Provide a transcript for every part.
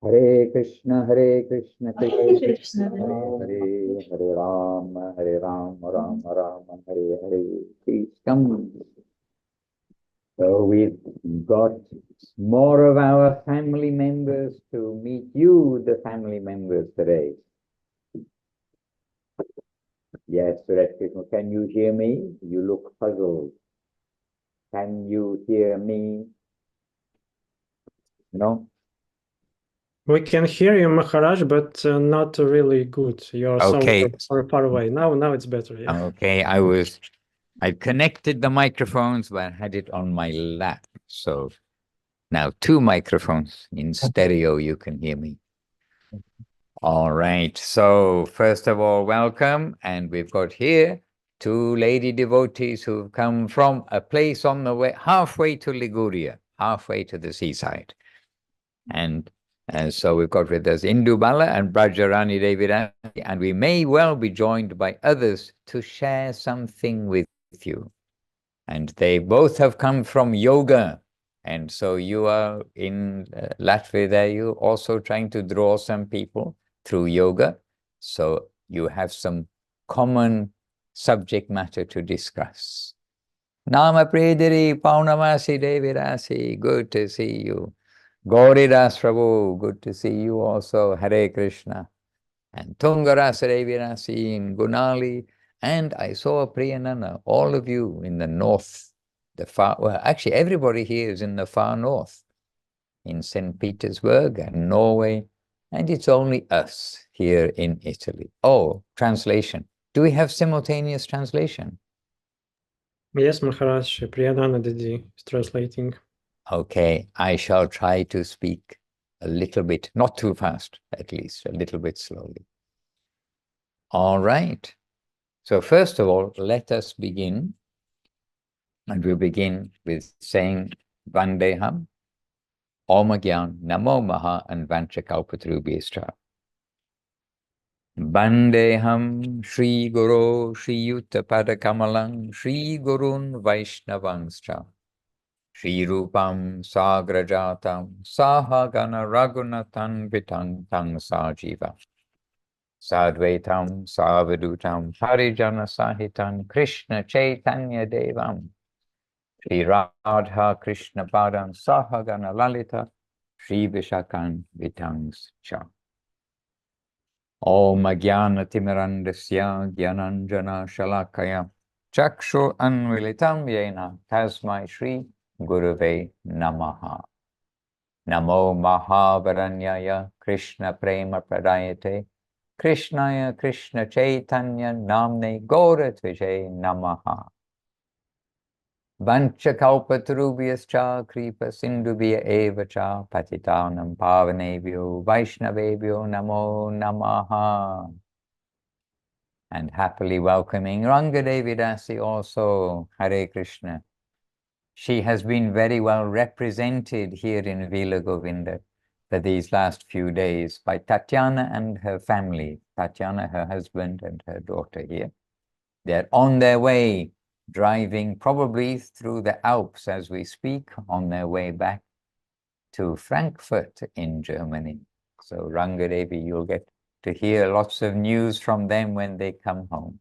Hare Krishna, Hare Krishna Krishna. Hare Hare Ram, Ram Ram, Hare Hare. Please come. So we've got more of our family members to meet you, the family members today. Yes, Suresh Krishna, can you hear me? You look puzzled. Can you hear me? No? We can hear you, Maharaj, but not really good. You're Okay. somewhere far away. Now it's better. Yeah. Okay, I connected the microphones, but I had it on my lap. So now two microphones in stereo, you can hear me. All right. So first of all, welcome. And we've got here two lady devotees who've come from a place on the way, halfway to Liguria, halfway to the seaside. And so we've got with us Indubala and Radharani Devi, and we may well be joined by others to share something with you. And they both have come from yoga. And so you are in Latvia there, you also trying to draw some people through yoga. So you have some common subject matter to discuss. Namapriya Purnamasi Devi Dasi, good to see you. Gauridas Prabhu, good to see you also. Hare Krishna. And Tungarasa Devi Dasi in Gunali. And I saw Priyanana, all of you in the north, well, actually everybody here is in the far north, in St. Petersburg and Norway, and it's only us here in Italy. Oh, translation. Do we have simultaneous translation? Yes, Maharaj, Priyanana Didi is translating. Okay, I shall try to speak a little bit, not too fast, at least, a little bit slowly. All right. So first of all, let us begin. And we'll begin with saying Vandeham, Omagyan, Namo Maha, and Vanchakalpatarubhyascha. Vandeham Shri Guru Shri Yuta Padakamalang Shri Gurun Vaishnavangscha Shri Rupam Sagrajatam Sahagana Raghunathan Vitantang Sajiva Sadvaitam Savadutam Harijana Sahitam Krishna Chaitanya Devam Shri Radha Krishna Padam Sahagana Lalita Shri Vishakan Vitangs Cha Om Jnana Timirandasya Jnananjana Shalakaya Chakshu Anvilitam Yena Tasmai Shri Gurave Namaha Namo Mahavaranyaya Krishna Prema Pradayate Krishnaya Krishna Chaitanya Namne Gauratvijay Namaha Vanchakalpatarubhyascha kripa sindubhya evacha patitanam pavanebhyo vaishnavebhyo namo namaha. And happily welcoming Rangadevi Dasi also, Hare Krishna. She has been very well represented here in Vila Govinda for these last few days by Tatiana and her family, Tatiana, her husband, and her daughter here. They're on their way, driving probably through the Alps as we speak, on their way back to Frankfurt in Germany. So Rangadevi, you'll get to hear lots of news from them when they come home.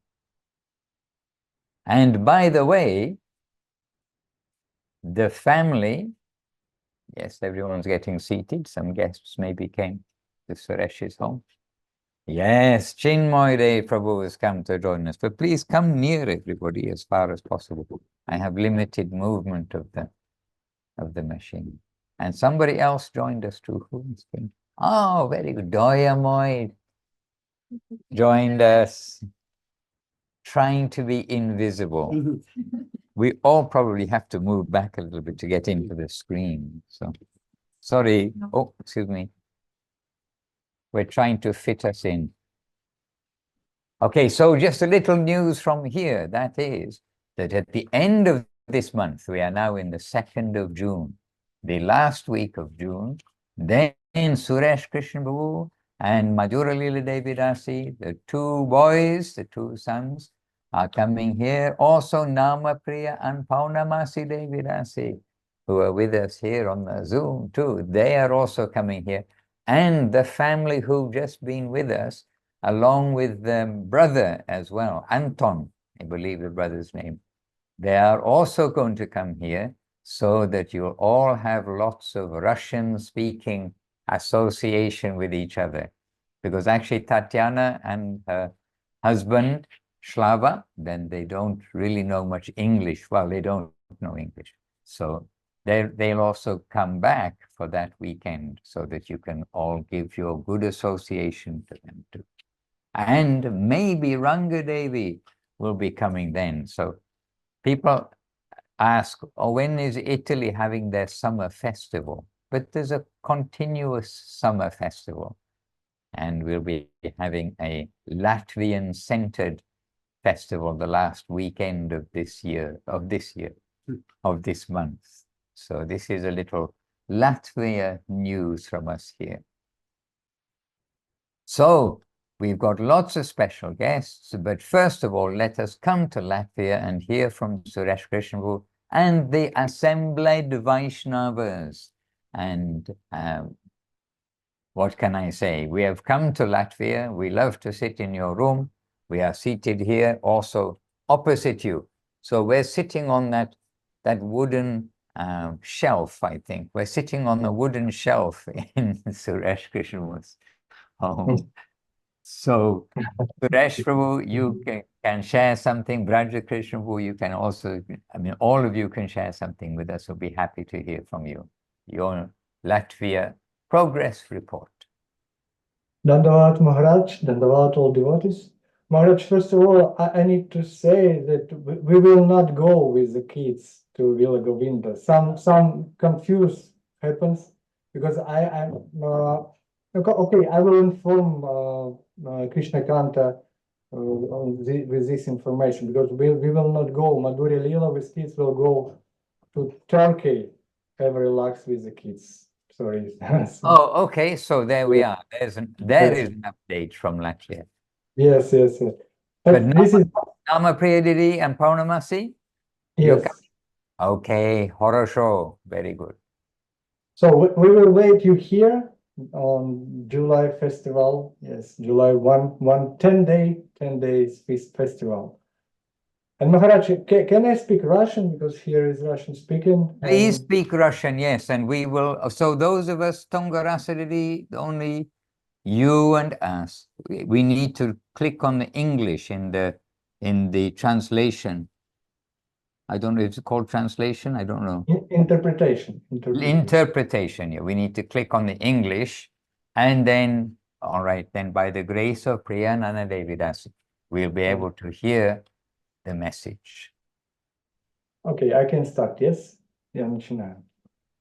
And by the way, the family, yes, everyone's getting seated. Some guests maybe came to Suresh's home. Yes, Chinmoidev Prabhu has come to join us, but please come near everybody as far as possible. I have limited movement of the machine. And somebody else joined us too. Who has been? Oh, very good. Doyamoid joined us, trying to be invisible. We all probably have to move back a little bit to get into the screen. So, sorry. Oh, excuse me. We're trying to fit us in. Okay, so just a little news from here. That is that at the end of this month, we are now in the 2nd of June, the last week of June, then Suresh Krishna Prabhu and Madhura Lila Devi Dasi, the two boys, the two sons, are coming here. Also Namapriya and Purnamasi Devi Dasi, who are with us here on the Zoom too. They are also coming here. and the family who've just been with us, along with the brother as well, Anton, I believe the brother's name. They are also going to come here so that you'll all have lots of Russian-speaking association with each other. Because actually Tatiana and her husband, Slava, then they don't really know much English. Well, they don't know English. So they'll also come back for that weekend so that you can all give your good association to them too. And maybe Ranga Devi will be coming then. So people ask, oh, when is Italy having their summer festival? But there's a continuous summer festival. And we'll be having a Latvian-centered festival the last weekend of this month. So this is a little Latvia news from us here. So we've got lots of special guests, but first of all, let us come to Latvia and hear from Suresh Krishnapur and the assembled Vaishnavas. And what can I say? We have come to Latvia. We love to sit in your room. We are seated here also opposite you. So we're sitting on that wooden shelf, I think. We're sitting on the wooden shelf in Suresh Krishnapur's home. So Suresh Prabhu, you can share something. Braja Krishnapur, you can also, I mean, all of you can share something with us. We'll be happy to hear from you. Your Latvia progress report. Dandavat Maharaj, Dandavat all devotees. Maharaj, first of all, I need to say that we will not go with the kids to Villa Govinda. Some confuse happens because I'm okay. I will inform Krishna Kanta with this information because we will not go. Madhurya Lila with kids will go to Turkey. Have relax with the kids. Sorry. Oh, okay. So there we are. There is an update from Latvia. Yes. But This is Namapriya Didi and Purnamasi? yes. Okay, Horosho. Very good. So we will wait you here on July festival. Yes, July 1, 10 days festival. And Maharaj, can I speak Russian because here is Russian speaking? Please speak Russian, yes, and we will. So those of us Tongarasaridi, only you and us, we need to click on the English in the translation. I don't know if it's called translation. I don't know. Interpretation. Interpretation. Yeah, we need to click on the English, and then all right, then by the grace of Priyanana Devi Dasi, we'll be able to hear the message. Okay, I can start. Yes, я начинаю.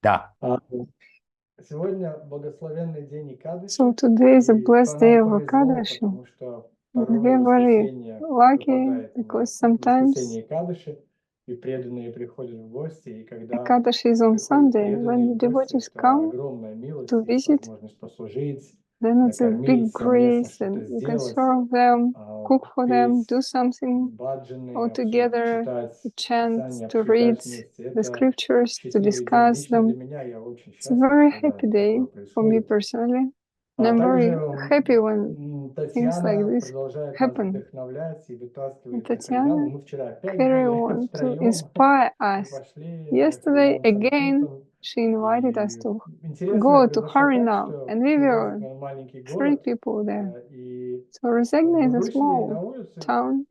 Да. Сегодня благословенный день Экадыши. So today is a blessed day of Ekadashi. We are very lucky because sometimes Ekadashi is on Sunday. When the devotees come to visit, then it's a big grace and you can serve them, cook for them, do something all together, to chant, to read the scriptures, to discuss them. It's a very happy day for me personally. And I'm very happy when things like this happen. And Tatiana carry on to inspire us. Yesterday, again, she invited us to go to Harinam, and we were 3 people there. So Rezegna is a small town,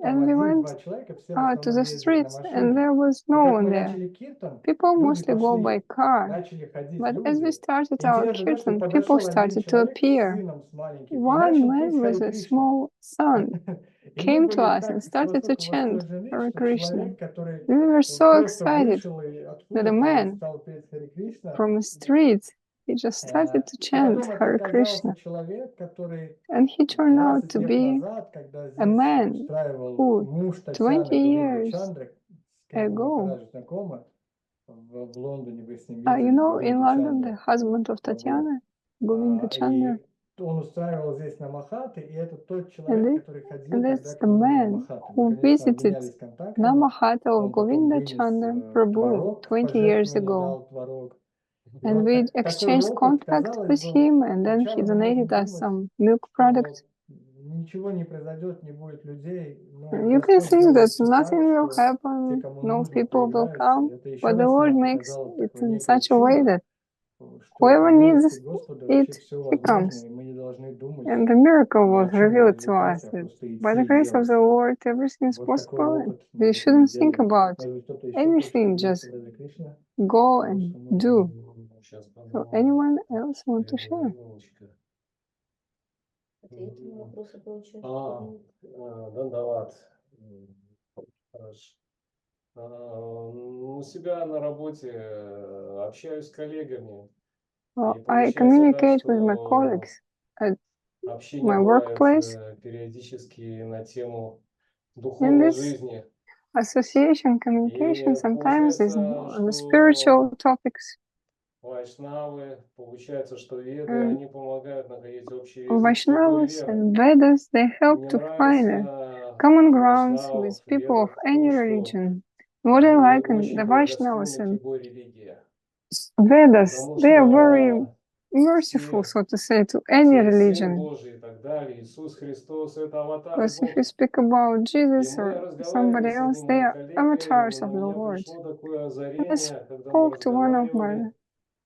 and we went to the streets, and there was no one there. People mostly go by car, but as we started our kirtan, people started to appear. One man with a small son came to us and started to chant Hare Krishna. We were so excited that a man from the streets, he just started to chant Hare Krishna. And he turned out to be a man who 20 years ago, you know, in London, the husband of Tatiana, Govinda Chandra, and that's the man who visited Namahata of Govinda Chandra Prabhu 20 years ago. And we exchanged contact with him, and then he donated us some milk products. Ничего не произойдет, не будет людей, но You can Господь think that делает так, nothing will что те, happen, кому no нужно, people will появляются. come, Это еще but the раз Lord нам makes показало it такое in некое such a way чудо, that что whoever по needs милости Господа вообще it, все he comes. возможно, и мы не должны думать And the miracle ни was о чем в revealed to us результате, а that просто by the идти и grace of делать. the Lord, everything is Вот такой possible, and опыт we мы shouldn't think делаем. about Может быть, кто-то еще хочет anything, поделиться, just Ради Кришна? go Потому and что мы do. Сейчас So подумаю. anyone else want to share? Минуточку. Ответь на вопросы, получается. Дандават. Хорошо. У себя на работе общаюсь с коллегами. Well, И I получается так, communicate with my что colleagues at общение my бывает workplace. периодически на тему In духовной this жизни. association communication И sometimes is получается, on the что spiritual topics. вайшнавы, получается, что веды, And они помогают находить общий язык с любой Vaishnavas верой. and Vedas, they help Мне to find нравится common у grounds вайшнавов, with people of ведов any то, что religion. What I они like in очень the Vaishnavas благосклонны к and любой религии. Vedas, Потому they are very что merciful, все, so to say, to any все Сын religion. Божий и так далее, Иисус Христос – это аватар Because if you Бога. speak about И Jesus мы or разговаривали somebody с else, одним they моим are коллегой, avatars of на the меня Lord. пришло такое I озарение, когда мы spoke to one of my разговаривали. Я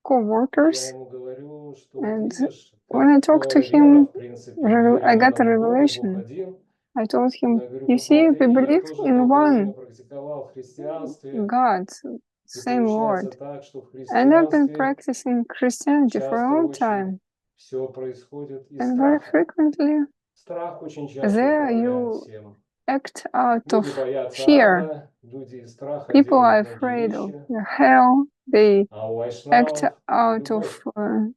co-workers, ему говорю, что and видишь, when I как talked to вера, him, в принципе, мы верим I в got a одного Бога, Бог revelation. один. I told him, Я говорю, you see, we посмотри, я believe тоже in долгое время one практиковал в христианстве. God, И same получается Lord. так, что в And I've been христианстве practicing Christianity for a часто long очень time. все происходит из And very страха. frequently, Страх очень часто there управляет you всем. act out Люди of боятся fear. ада, люди из страха People are делают многие afraid of вещи. the hell. They А у act вайшнавов out of любовь.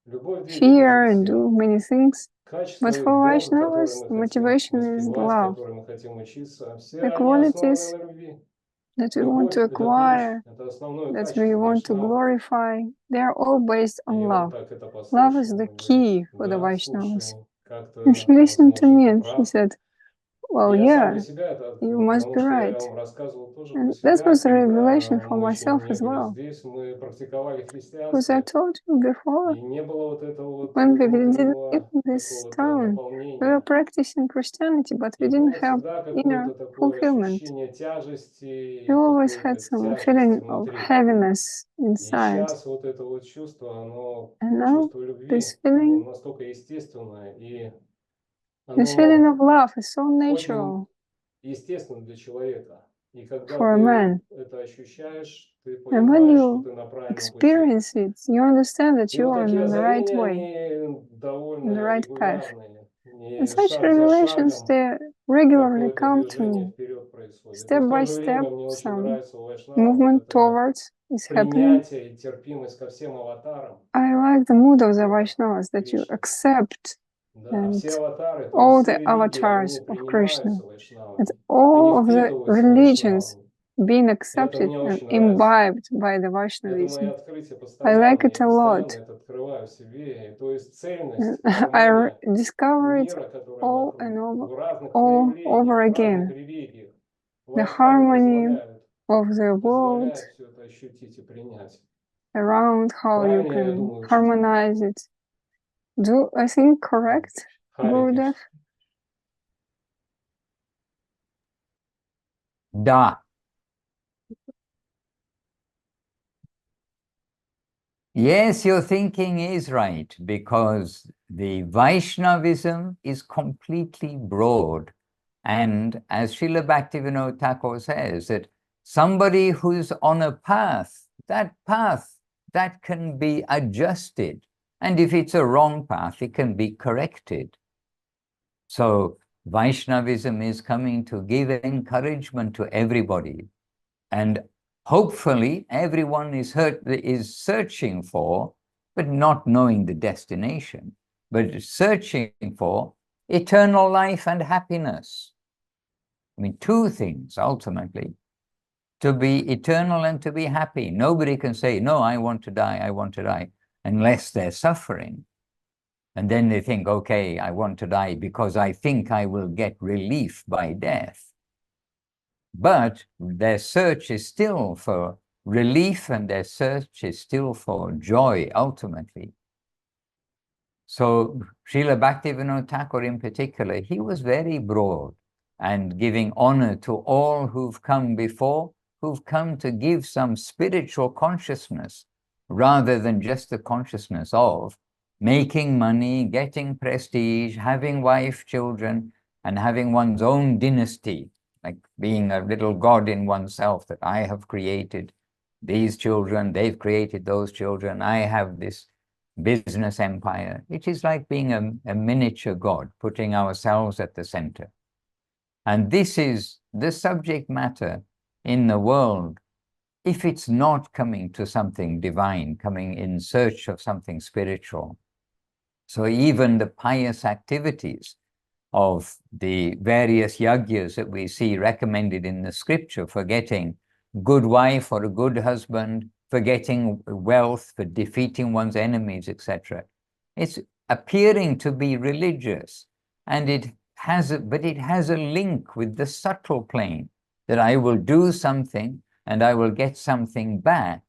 Любовь fear двигает and do всем. many things. Качества But и for догмы, которые Vaishnavas, мы the хотим motivation is воспевать, love. которые мы хотим учиться, все The они основаны qualities на любви. that we want Любовь – to это ключ, acquire, это основное that we качество want to вайшнава. glorify, they are all based И on он love. так это Love is послушал, the он говорит, key for the да, Vaishnavas. слушай, как-то, And he listened to возможно, me ты and he прав. said, well, И я сам yeah, для себя это you открыл, must потому be что я right. вам рассказывал тоже про And that себя, was a когда revelation for мы еще myself не as были well. здесь, мы практиковали Because I христианство, told you before, и не было вот этого вот when we didn't live внутреннего in this какого-то town, we were наполнения. practicing Christianity, but we И didn't было have всегда inner какое-то такое fulfillment. ощущение тяжести We и always had какой-то some тяжести feeling of внутри. heaviness И inside. сейчас вот это вот чувство, оно, And now чувство this любви, оно feeling, настолько естественное, и this feeling оно of love is so очень natural естественно для человека. И когда for a ты man. это ощущаешь, ты And when понимаешь, что you ты на правильном пути. experience it, you understand that И you вот are такие on the right озарения, way, они on the довольно right path. регулярные. And Не such шаг за revelations, шагом they regularly какое-то come to движение me. вперед происходит. И Step в то by же step, время мне очень some нравится у вайшнавов movement это towards is happening. принятие и терпимость ко всем аватарам I like the mood of the Бога, Vaishnavas, that you Кришны. accept Да, and все аватары, то есть all все the религии, они avatars of Krishna, принимаются that вайшнавами, они all of the впитываются religions вайшнавами. being Это accepted мне and очень нравится. imbibed by the Это мои Vaishnavism. открытия I like постоянные, it я a постоянно lot. это открываю в себе. То есть And цельность, I гармония discover it мира, которая all and вокруг, в разных all over проявлениях, в разных again. религиях. The Вайшнавы harmony of the world позволяют все это ощутить и принять. around, how you Правильно, я can думаю, учитель? harmonize it. Do I think correct, Харе Gurudev? Кришна. Da. Yes, your thinking is right, because the Vaishnavism is completely broad. And as Srila Bhaktivinoda Thakur says, that somebody who's on a path, that can be adjusted. And if it's a wrong path, it can be corrected. So Vaishnavism is coming to give encouragement to everybody. And hopefully everyone is searching for, but not knowing the destination, but searching for eternal life and happiness. I mean, two things ultimately, to be eternal and to be happy. Nobody can say, no, I want to die, unless they're suffering. And then they think, okay, I want to die because I think I will get relief by death. But their search is still for relief and their search is still for joy ultimately. So Srila Bhaktivinoda Thakur in particular, he was very broad and giving honor to all who've come before, who've come to give some spiritual consciousness rather than just the consciousness of making money, getting prestige, having wife, children, and having one's own dynasty, like being a little god in oneself, that I have created these children, they've created those children, I have this business empire. It is like being a miniature god, putting ourselves at the center. And this is the subject matter in the world. If it's not coming to something divine, coming in search of something spiritual. So even the pious activities of the various yagyas that we see recommended in the scripture for getting good wife or a good husband, for getting wealth, for defeating one's enemies, etc. It's appearing to be religious, and it has a link with the subtle plane that I will do something and I will get something back.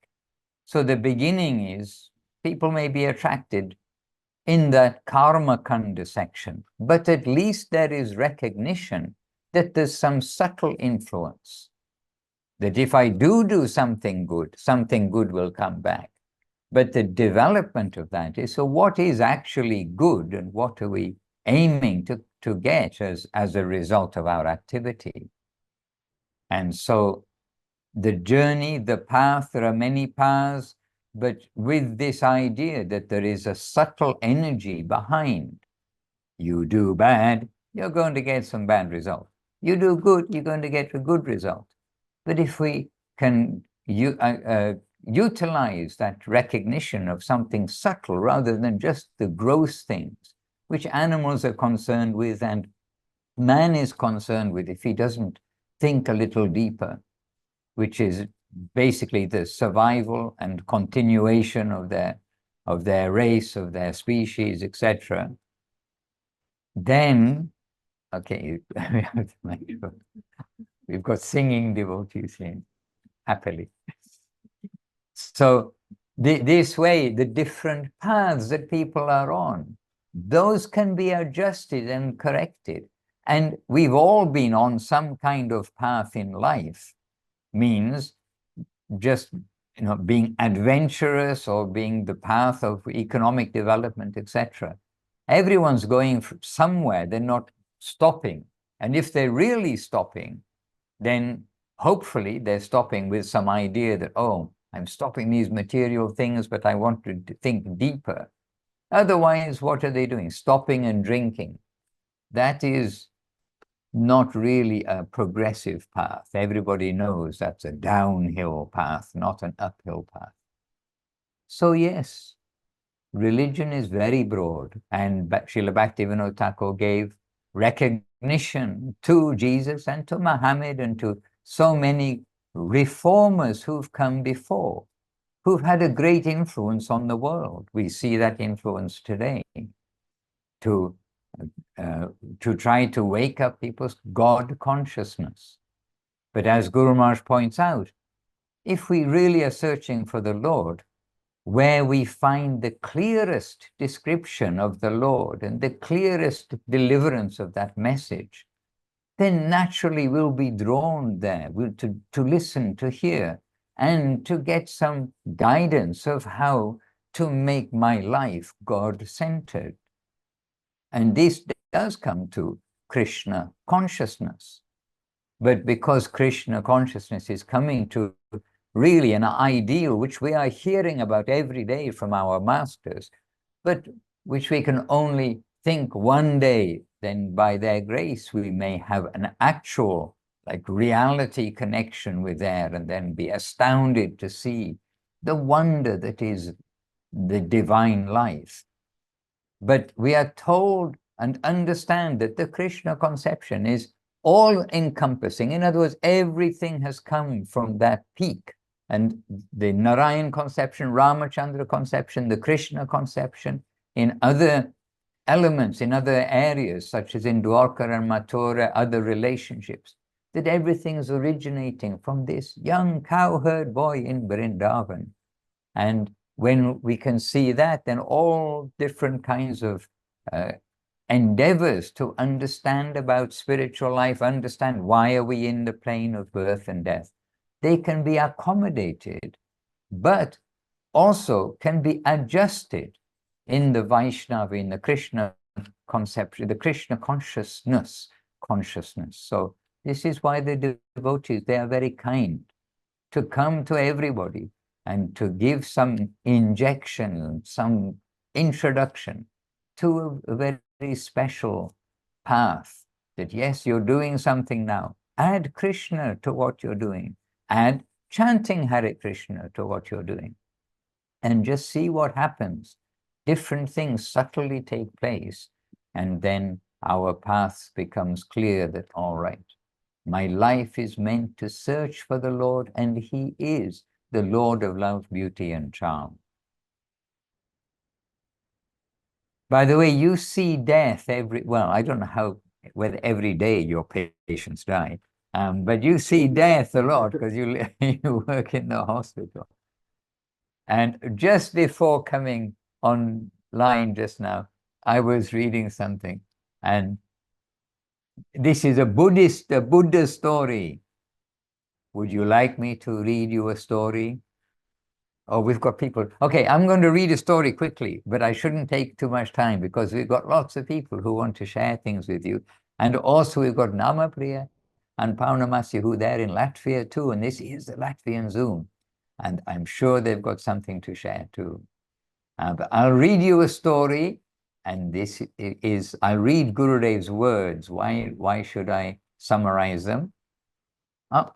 So the beginning is people may be attracted in that karma kanda section, but at least there is recognition that there's some subtle influence, that if I do something good will come back. But the development of that is, so what is actually good and what are we aiming to get as a result of our activity? And so the journey, the path, there are many paths, but with this idea that there is a subtle energy behind. You do bad, you're going to get some bad result. You do good, you're going to get a good result. But if we can utilize that recognition of something subtle rather than just the gross things, which animals are concerned with and man is concerned with if he doesn't think a little deeper, which is basically the survival and continuation of their race, of their species, etc. Then, okay, we've got singing devotees here, happily. So this way, the different paths that people are on, those can be adjusted and corrected. And we've all been on some kind of path in life, means just being adventurous or being the path of economic development, etc. Everyone's going somewhere, they're not stopping. And if they're really stopping, then hopefully they're stopping with some idea that, oh, I'm stopping these material things, but I want to think deeper. Otherwise, what are they doing? Stopping and drinking. That is not really a progressive path. Everybody knows that's a downhill path, not an uphill path. So yes, religion is very broad, and Srila Bhaktivinoda Thakur gave recognition to Jesus and to Muhammad and to so many reformers who've come before, who've had a great influence on the world. We see that influence today to try to wake up people's God consciousness. But as Guru Maharaj points out, if we really are searching for the Lord, where we find the clearest description of the Lord and the clearest deliverance of that message, then naturally we'll be drawn there to listen, to hear, and to get some guidance of how to make my life God-centered. And this does come to Krishna consciousness. But because Krishna consciousness is coming to really an ideal which we are hearing about every day from our masters, but which we can only think one day, then by their grace we may have an actual reality connection with there, and then be astounded to see the wonder that is the divine life. But we are told and understand that the Krishna conception is all-encompassing. In other words, everything has come from that peak. And the Narayan conception, Ramachandra conception, the Krishna conception, in other elements, in other areas, such as in Dwarka and Mathura, other relationships, that everything is originating from this young cowherd boy in Vrindavan. And when we can see that, then all different kinds of endeavors to understand about spiritual life, understand why are we in the plane of birth and death, they can be accommodated, but also can be adjusted in the Vaishnava, in the Krishna conception, the Krishna consciousness. So this is why the devotees, they are very kind to come to everybody and to give some injection, some introduction to a very special path, that yes, you're doing something now. Add Krishna to what you're doing. Add chanting Hare Krishna to what you're doing. And just see what happens. Different things subtly take place. And then our path becomes clear that, all right, my life is meant to search for the Lord, and He is the Lord of love, beauty, and charm. By the way, you see death well, I don't know whether every day your patients die, but you see death a lot because you work in the hospital. And just before coming online just now, I was reading something, and this is a Buddha story. Would you like me to read you a story? Oh, we've got people. Okay, I'm going to read a story quickly, but I shouldn't take too much time because we've got lots of people who want to share things with you. And also we've got Namapriya and Purnamasi who are there in Latvia too. And this is the Latvian Zoom. And I'm sure they've got something to share too. But I'll read you a story. And this is, I'll read Gurudev's words. Why should I summarize them? Oh,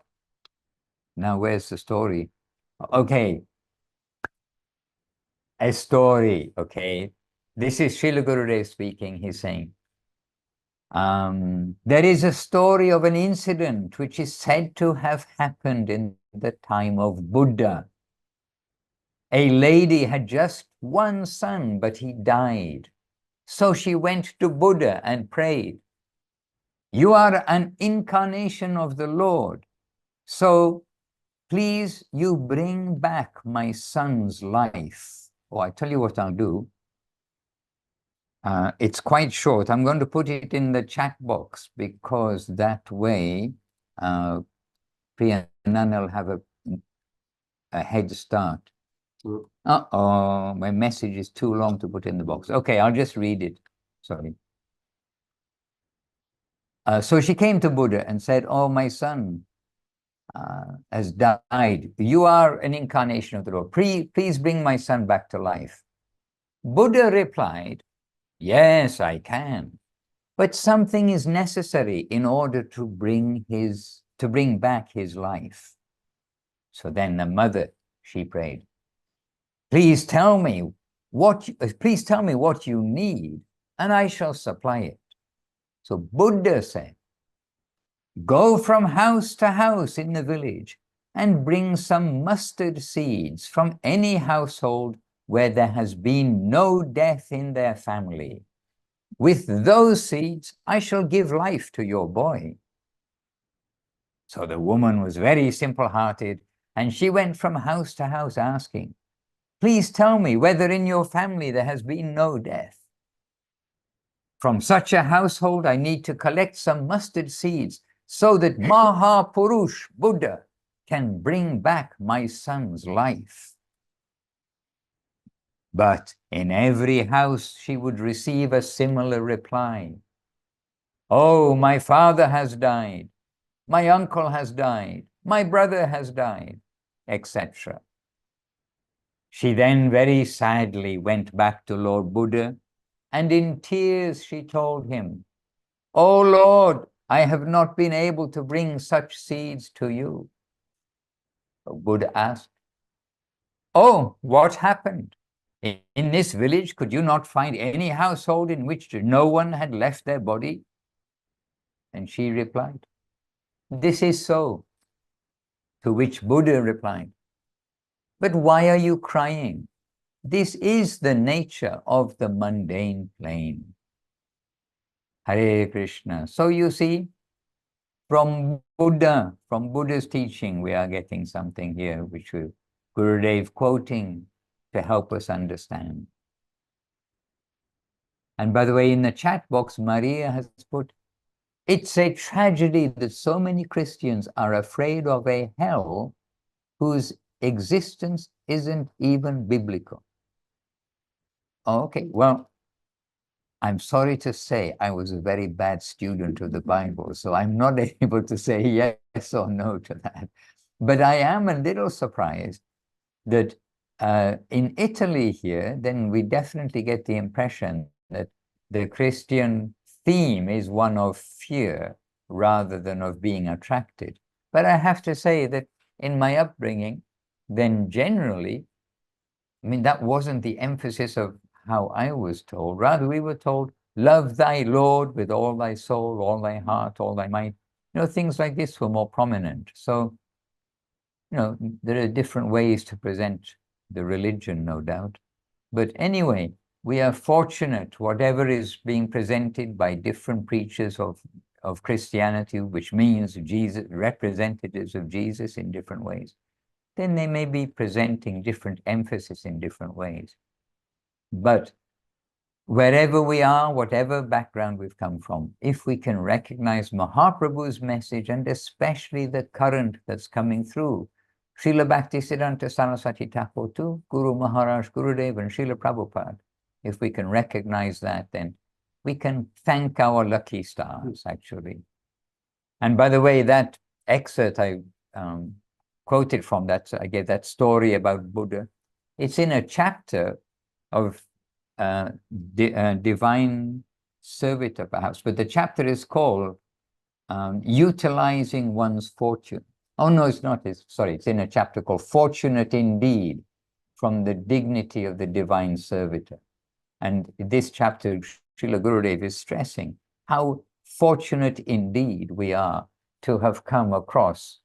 now where's the story? Okay. A story, okay. This is Srila Gurudev speaking. He's saying, there is a story of an incident which is said to have happened in the time of Buddha. A lady had just one son, but he died. So she went to Buddha and prayed, "You are an incarnation of the Lord. So please, you bring back my son's life." Oh, I tell you what I'll do. It's quite short. I'm going to put it in the chat box because that way Priya and Nana will have a head start. Uh-oh, my message is too long to put in the box. Okay, I'll just read it. Sorry. So she came to Buddha and said, "Oh, my son has died. You are an incarnation of the Lord. Please bring my son back to life." Buddha replied, "Yes, I can. But something is necessary in order to bring back his life." So then the mother, she prayed, please tell me what you need, and I shall supply it." So Buddha said, "Go from house to house in the village and bring some mustard seeds from any household where there has been no death in their family. With those seeds, I shall give life to your boy." So the woman was very simple-hearted, and she went from house to house asking, "Please tell me whether in your family there has been no death. From such a household, I need to collect some mustard seeds so that Mahapurush Buddha can bring back my son's life." But in every house, she would receive a similar reply. "Oh, my father has died. My uncle has died. My brother has died," etc. She then very sadly went back to Lord Buddha, and in tears she told him, "Oh Lord, I have not been able to bring such seeds to you." Buddha asked, "Oh, what happened? In this village, could you not find any household in which no one had left their body?" And she replied, "This is so." To which Buddha replied, "But why are you crying? This is the nature of the mundane plane." Hare Krishna. So you see, from Buddha, from Buddha's teaching, we are getting something here, which Gurudev quoting to help us understand. And by the way, in the chat box, Maria has put, it's a tragedy that so many Christians are afraid of a hell whose existence isn't even biblical. Okay, well, I'm sorry to say I was a very bad student of the Bible, so I'm not able to say yes or no to that. But I am a little surprised that in Italy here, then we definitely get the impression that the Christian theme is one of fear rather than of being attracted. But I have to say that in my upbringing, then generally, I mean, that wasn't the emphasis of how I was told. Rather, we were told, love thy Lord with all thy soul, all thy heart, all thy might. You know, things like this were more prominent. So, you know, there are different ways to present the religion, no doubt. But anyway, we are fortunate, whatever is being presented by different preachers of Christianity, which means Jesus, representatives of Jesus in different ways, then they may be presenting different emphasis in different ways. But wherever we are, whatever background we've come from, if we can recognize Mahaprabhu's message, and especially the current that's coming through, Srila Bhaktisiddhanta Saraswati Thakur too, Guru Maharaj, Gurudev, and Srila Prabhupada, if we can recognize that, then we can thank our lucky stars, actually. And by the way, that excerpt I quoted from, that I gave that story about Buddha, it's in a chapter of Divine Servitor, perhaps, but the chapter is called Utilizing One's Fortune. Oh, no, it's not. Sorry, it's in a chapter called Fortunate Indeed, from the Dignity of the Divine Servitor. And this chapter, Srila Gurudev is stressing how fortunate indeed we are to have come across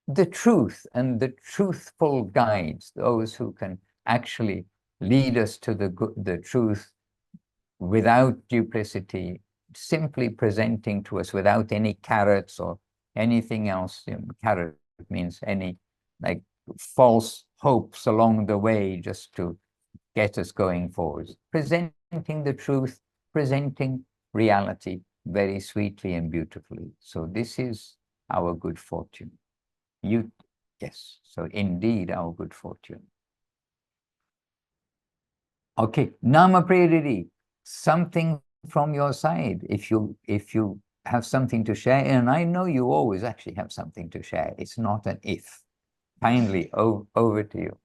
the truth and the truthful guides, those who can actually lead us to the truth without duplicity, simply presenting to us without any carrots or anything else. You know, carrot means any like false hopes along the way just to get us going forward. Presenting the truth, presenting reality very sweetly and beautifully. So this is our good fortune. Yes, so indeed our good fortune. Okay, Namapriya Didi, something from your side, if you have something to share, and I know you always actually have something to share. It's not an if. Kindly, over to you.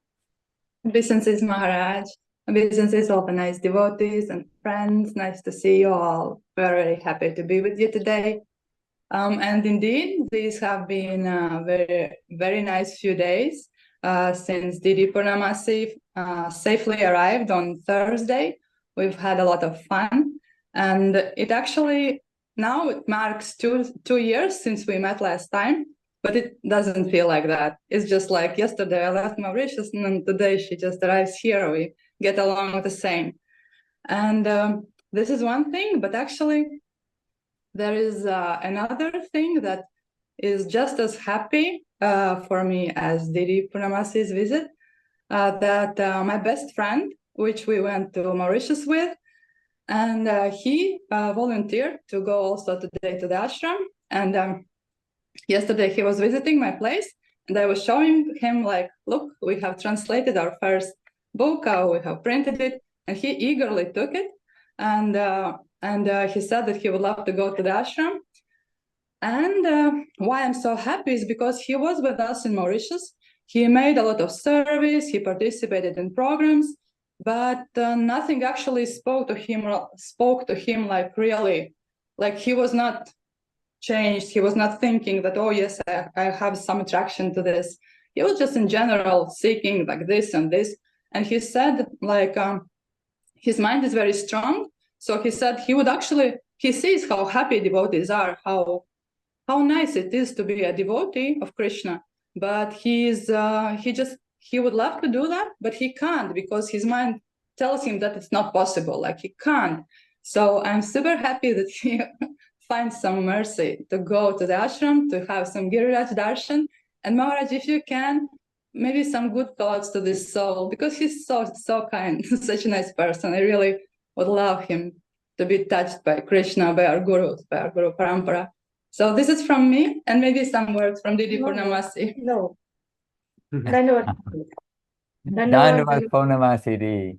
Obeisances, Maharaj. Obeisances, all the nice devotees and friends. Nice to see you all. Very happy to be with you today. And indeed, these have been very, very nice few days since Didi Purnamasi safely arrived on Thursday. We've had a lot of fun, and it actually now it marks two years since we met last time, but it doesn't feel like that. It's just like yesterday I left Mauritius, and today she just arrives here. We get along the same, and this is one thing, but actually there is another thing that is just as happy for me as Didi Purnamasi's visit, that my best friend, which we went to Mauritius with, and he volunteered to go also today to the ashram. And yesterday he was visiting my place, and I was showing him like, look, we have translated our first book, we have printed it, and he eagerly took it. And he said that he would love to go to the ashram. And why I'm so happy is because he was with us in Mauritius. He made a lot of service, he participated in programs, but nothing actually spoke to him like really, like he was not changed. He was not thinking that, oh yes, I have some attraction to this. He was just in general seeking like this and this. And he said like, his mind is very strong. So he said he sees how happy devotees are, how nice it is to be a devotee of Krishna. But he would love to do that, but he can't, because his mind tells him that it's not possible, like he can't. So I'm super happy that he find some mercy to go to the ashram to have some Giriraj darshan. And Maharaj, if you can, maybe some good thoughts to this soul, because he's so kind, such a nice person. I really would love him to be touched by Krishna, by our Guru Parampara. So this is from me, and maybe some words from Didi Purnamasi. No. Dandavad Purnamasi Di.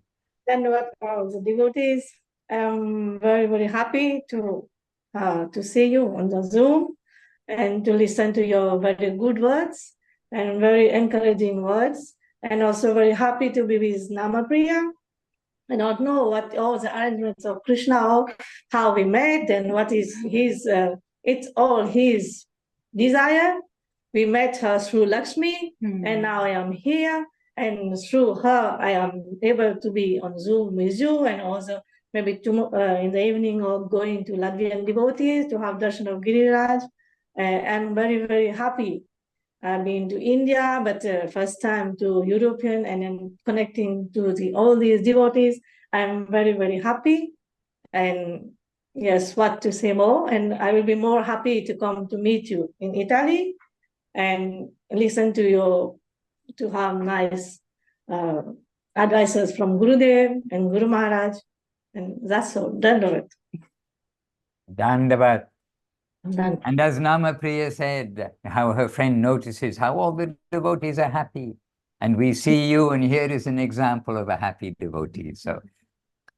Dandavad all the devotees. I'm very, very happy to see you on the Zoom and to listen to your very good words and very encouraging words. And also very happy to be with Namapriya. I don't know what all the arrangements of Krishna, how we met and what is his, it's all his desire. We met her through Lakshmi, and now I am here. And through her, I am able to be on Zoom with you, and also maybe tomorrow in the evening or going to Latvian devotees to have darshan of Giriraj. I'm very, very happy. I've been to India, but first time to European, and then connecting to all these devotees. I'm very, very happy. And yes, what to say more? And I will be more happy to come to meet you in Italy and listen to to have nice advices from Gurudev and Guru Maharaj. And that's all. Dandavad. Dandavad. And as Namapriya said, how her friend notices how all the devotees are happy. And we see you, and here is an example of a happy devotee. So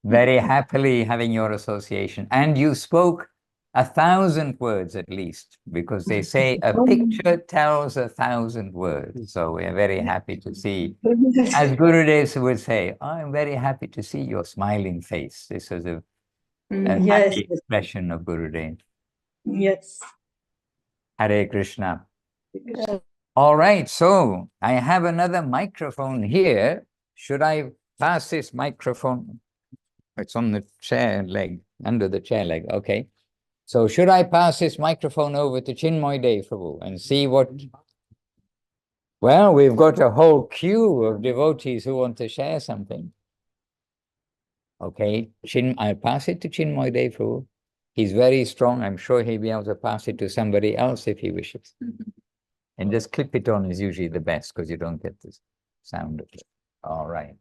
very happily having your association. And you spoke 1,000 words at least, because they say a picture tells 1,000 words. So we're very happy to see, as Gurudev would say, I'm very happy to see your smiling face. This is a happy expression of Gurudev. Yes. Hare Krishna. All right, so I have another microphone here. Should I pass this microphone? It's on the chair leg, under the chair leg. Okay. So should I pass this microphone over to Chinmoidev, Prabhu, and see what... Well, we've got a whole queue of devotees who want to share something. Okay, I'll pass it to Chinmoidev, Prabhu. He's very strong. I'm sure he'll be able to pass it to somebody else if he wishes. And just clip it on is usually the best, because you don't get the sound of it. All right.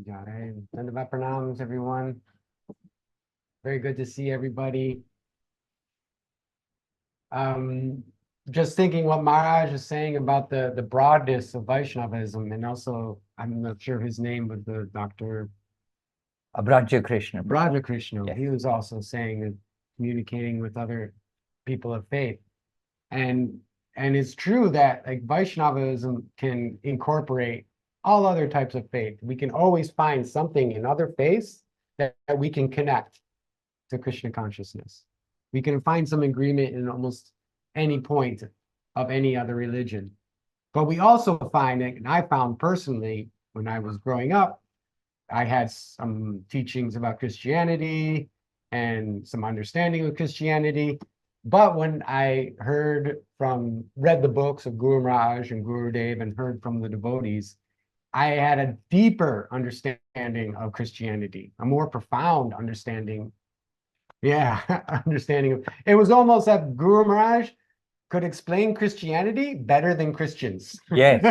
Dandavat pranams, everyone. Very good to see everybody. Just thinking what Maharaj is saying about the broadness of Vaishnavism, and also, I'm not sure his name, but the Dr. Braja Krishna. Braja Krishna. Yes. He was also saying that communicating with other people of faith. And it's true that like Vaishnavism can incorporate all other types of faith. We can always find something in other faiths that we can connect to Krishna consciousness. We can find some agreement in almost any point of any other religion. But we also find, and I found personally, when I was growing up, I had some teachings about Christianity and some understanding of Christianity. But when I read the books of Guru Maharaj and Gurudev and heard from the devotees, I had a deeper understanding of Christianity, a more profound understanding. Understanding of it was almost that Guru Maharaj could explain Christianity better than Christians. Yes.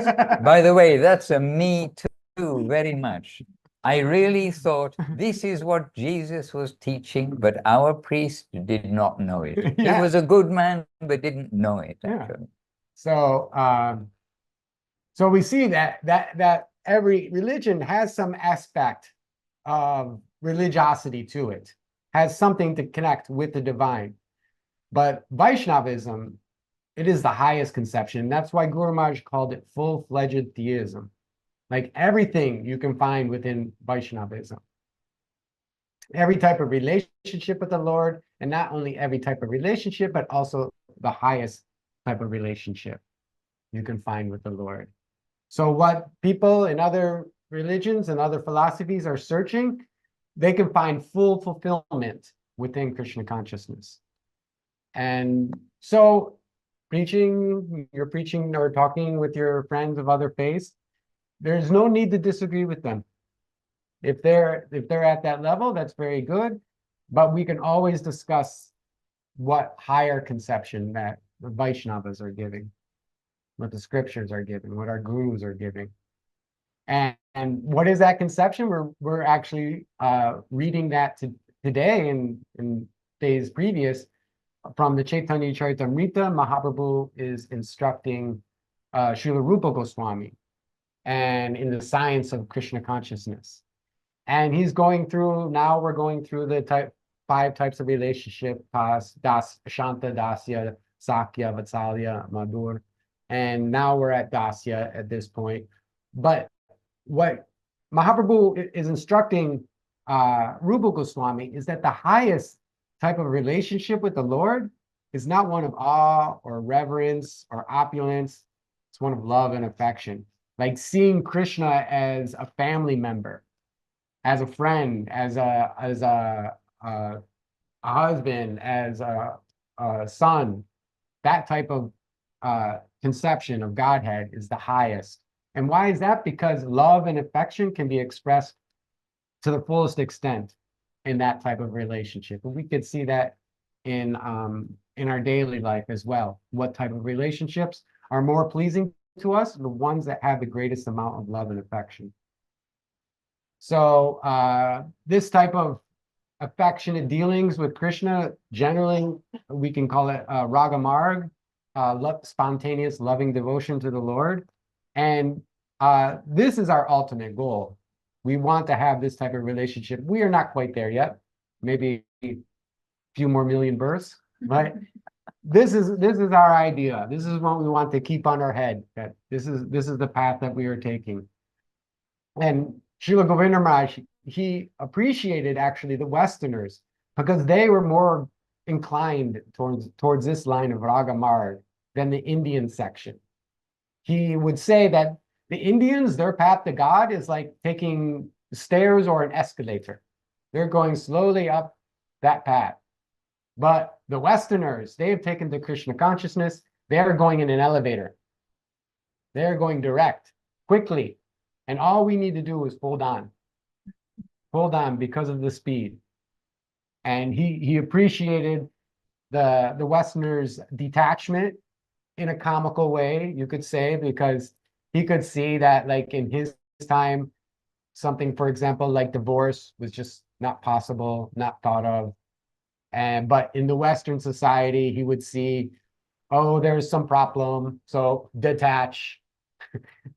By the way, that's a me too, very much. I really thought this is what Jesus was teaching, but our priest did not know it. Yeah. He was a good man, but didn't know it. Actually. So we see that every religion has some aspect of religiosity to it, has something to connect with the divine. But Vaishnavism, it is the highest conception. That's why Guru Maharaj called it full-fledged theism. Like everything you can find within Vaishnavism. Every type of relationship with the Lord, and not only every type of relationship, but also the highest type of relationship you can find with the Lord. So what people in other religions and other philosophies are searching, they can find full fulfillment within Krishna consciousness. And so you're preaching or talking with your friends of other faiths, there's no need to disagree with them. If they're at that level, that's very good. But we can always discuss what higher conception that the Vaishnavas are giving, what the scriptures are giving, what our gurus are giving. And what is that conception? We're actually reading that today in days previous from the Chaitanya Charitamrita. Mahaprabhu is instructing Srila Rupa Goswami and in the science of Krishna consciousness. And he's going through, now we're going through the 5 types of relationship, Shanta, Dasya, Sakya, Vatsalya, Madhur. And now we're at Dasya at this point. But what Mahaprabhu is instructing Rupa Goswami is that the highest type of relationship with the Lord is not one of awe or reverence or opulence. It's one of love and affection. Like seeing Krishna as a family member, as a friend, as a husband, as a son. That type of conception of Godhead is the highest. And why is that? Because love and affection can be expressed to the fullest extent in that type of relationship. And we could see that in our daily life as well. What type of relationships are more pleasing to us? The ones that have the greatest amount of love and affection. So this type of affectionate dealings with Krishna, generally we can call it raga marg, spontaneous loving devotion to the Lord. And this is our ultimate goal. We want to have this type of relationship. We are not quite there yet. Maybe a few more million births, but this is our idea. This is what we want to keep on our head. That this is the path that we are taking. And Srila Govinda Maharaj, he appreciated actually the Westerners because they were more inclined towards this line of Raga Marg than the Indian section. He would say that the Indians, their path to God is like taking stairs or an escalator. They're going slowly up that path. But the Westerners, they have taken to Krishna consciousness. They're going in an elevator. They're going direct, quickly. And all we need to do is hold on. Hold on because of the speed. And he appreciated the Westerners' detachment in a comical way, you could say, because he could see that, like, in his time, something, for example, like divorce was just not possible, not thought of. But in the Western society, he would see, oh, there's some problem, so detach.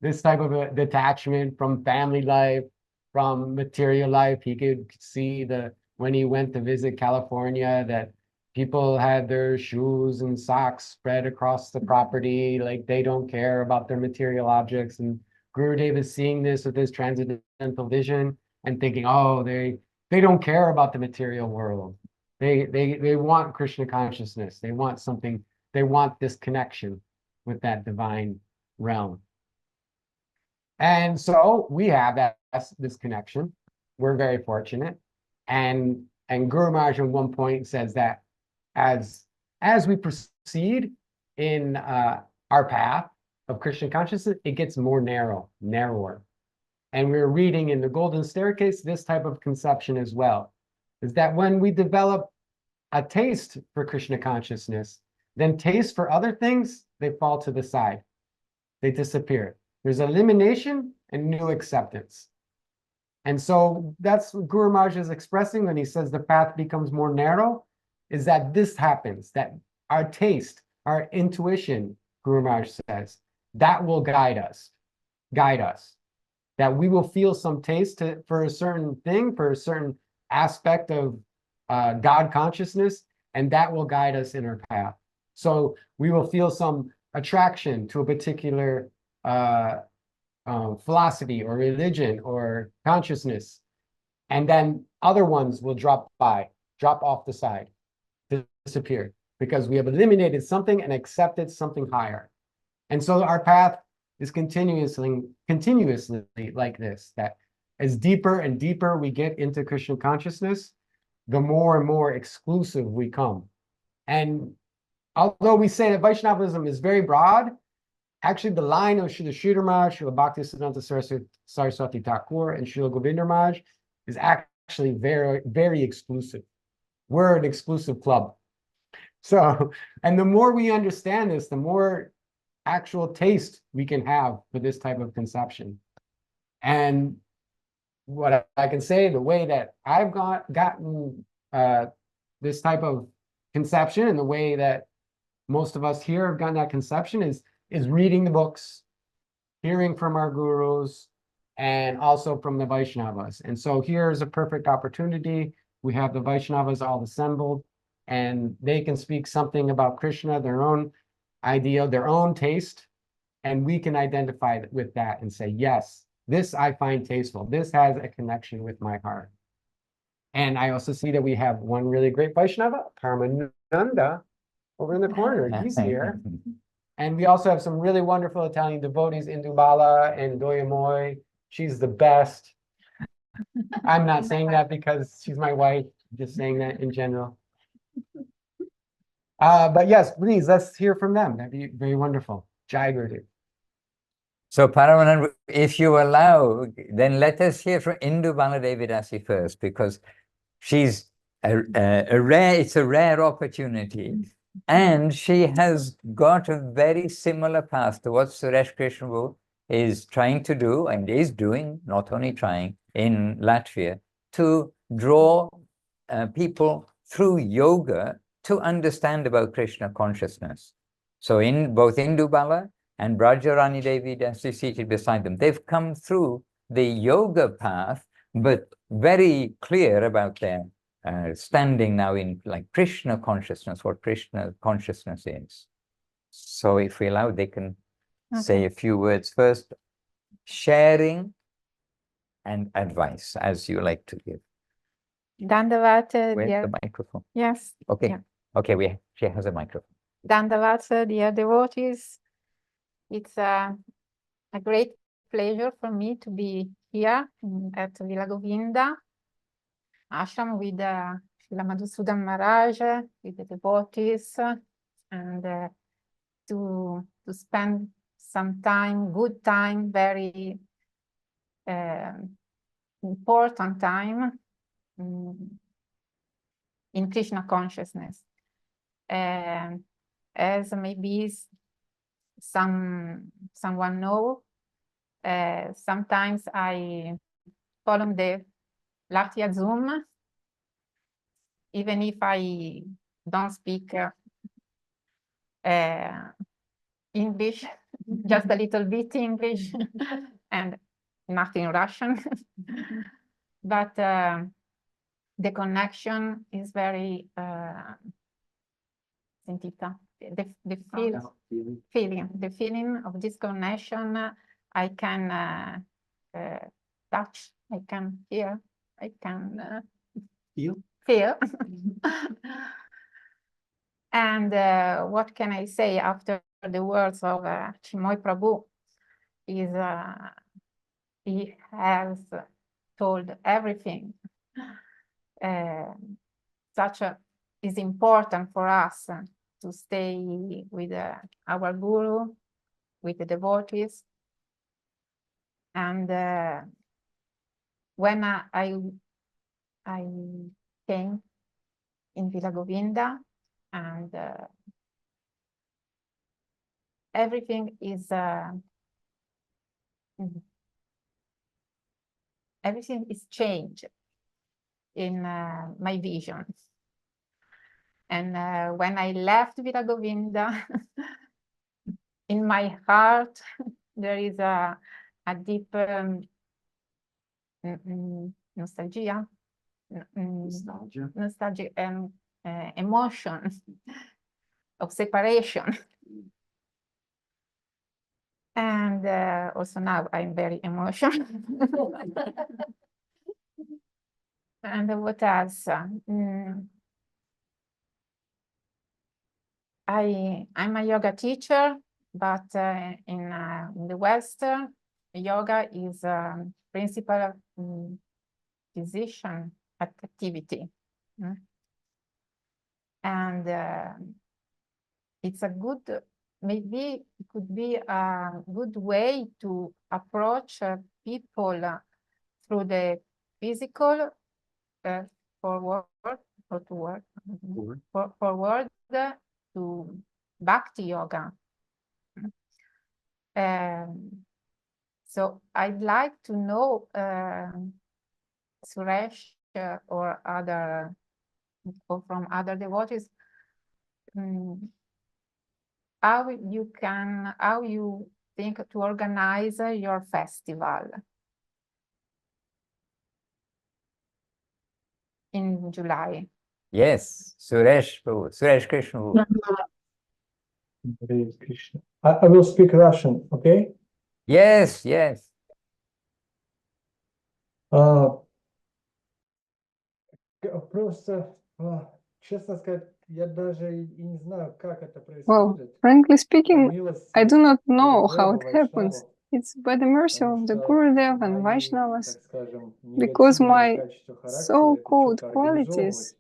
This type of a detachment from family life, from material life. He could see when he went to visit California, that people had their shoes and socks spread across the property, like they don't care about their material objects. And Gurudev is seeing this with his transcendental vision and thinking, oh, they don't care about the material world. They want Krishna consciousness. They want something, they want this connection with that divine realm. And so we have this connection. We're very fortunate. And Guru Maharaj at one point says that as we proceed in our path of Krishna consciousness, it gets more narrower. And we're reading in the Golden Staircase this type of conception as well, is that when we develop a taste for Krishna consciousness, then taste for other things, they fall to the side. They disappear. There's elimination and new acceptance. And so that's what Guru Maharaj is expressing when he says the path becomes more narrow, is that this happens, that our taste, our intuition, Guru Maharaj says, that will guide us, that we will feel some taste for a certain thing, for a certain aspect of God consciousness, and that will guide us in our path. So we will feel some attraction to a particular philosophy or religion or consciousness, and then other ones will drop off the side, disappear, because we have eliminated something and accepted something higher. And so our path is continuously like this, that as deeper and deeper we get into Krishna consciousness, the more and more exclusive we come. And although we say that Vaishnavism is very broad, actually the line of Srila Sridhar Maharaj, Srila Bhaktisiddhanta Saraswati Thakur, and Srila Govinda Maharaj is actually very, very exclusive. We're an exclusive club. So, and the more we understand this, the more actual taste we can have for this type of conception. And what I can say, the way that I've gotten this type of conception, and the way that most of us here have gotten that conception is reading the books, hearing from our gurus, and also from the Vaishnavas. And so here's a perfect opportunity. We have the Vaishnavas all assembled, and they can speak something about Krishna, their own idea, their own taste, and we can identify with that and say, yes, this I find tasteful. This has a connection with my heart. And I also see that we have one really great Vaishnava, Paramananda, over in the corner. He's here. And we also have some really wonderful Italian devotees, Indubala and Doyamoy. She's the best. I'm not saying that because she's my wife, I'm just saying that in general. But yes, please, let's hear from them. That'd be very wonderful. Jai Gurudev. So Paramananda, if you allow, then let us hear from Indubala Devi Dasi first, because she's it's a rare opportunity. And she has got a very similar path to what Suresh Krishna is trying to do, and is doing, not only trying, in Latvia, to draw people through yoga to understand about Krishna consciousness. So in both Indubala and Radharani Devi Dasi seated beside them, they've come through the yoga path, but very clear about their standing now in like Krishna consciousness, what Krishna consciousness is. So if we allow, they can say a few words first, sharing and advice, as you like to give. Dandavat, Where's dear. the microphone? Yes. Okay. Yeah. Okay, she has a microphone. Dandavat, dear devotees. It's a great pleasure for me to be here at Villa Govinda ashram with Srila Madhusudan Maharaj, with the devotees, and to spend some time, good time, very important time in Krishna consciousness. As maybe someone know, sometimes I follow the Latvian Zoom, even if I don't speak English, just a little bit English and nothing Russian. But the connection is very the feeling of this connection, I can touch, I can hear, I can feel. And what can I say after the words of Chinmoidev Prabhu is he has told everything. Is important for us to stay with our guru, with the devotees. And when I came in Villa Govinda, and everything is changed in my vision. And when I left Villa Govinda, in my heart there is a deep nostalgia and emotion of separation. And also now I'm very emotional. And what else? I'm a yoga teacher, but in the West, yoga is principal physician activity. And it's a good, maybe it could be a good way to approach people through the physical forward or forward to Bhakti Yoga. So I'd like to know, Suresh or from other devotees, how you think to organize your festival in July? Yes, Suresh Krishna. Hare Krishna. I will speak Russian, okay? Yes, yes. Просто, честно сказать, я даже и не знаю, как это Well, происходит. frankly По speaking, I do милости not know how Гурудева, it happens. Вайшнавов, It's by the mercy потому of the что Gurudev and мои, Vaishnavas, так скажем, because негативные my качества характера это so-called что-то qualities организовывать.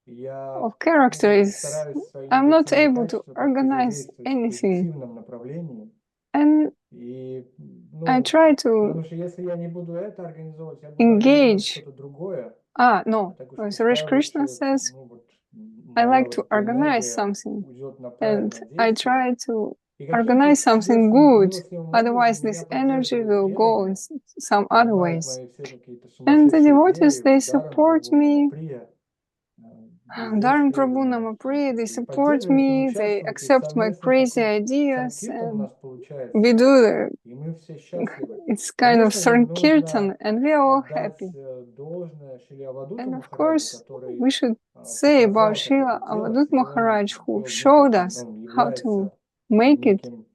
Я of character is стараюсь свои I'm not негативные able to качества как-то organize задействовать в anything. позитивном направлении. And И, I try to потому что если я не буду это организовывать, я буду организовывать engage. что-то другое. No, Так уж Suresh пускай Krishna лучше, says вот, I моя like вот to эта organize энергия something, уйдет на and правильное I действие. try to И каким-то organize something чудесным, good. милостливым Otherwise, образом this меня energy поддерживают will go in преданные, some other понимают ways. мои все какие-то And the сумасшедшие devotees, идеи, they Даром support Прабhu, me. Намаприя, Dharan Prabhu, безыскренне, Namapriya, they и support поддерживают, и me, they участвуют, и accept my совместный crazy такой ideas, санкиртан у and нас получается, we do и мы все счастливы. it's kind of Конечно же, Sankirtan, нужно and we are all отдать happy. должное Шриле Авадуту And of Махараджу, course, который we should say about показал, как Srila это делать, Avadut и он Maharaj, who был showed неким, us он how to является make it. неким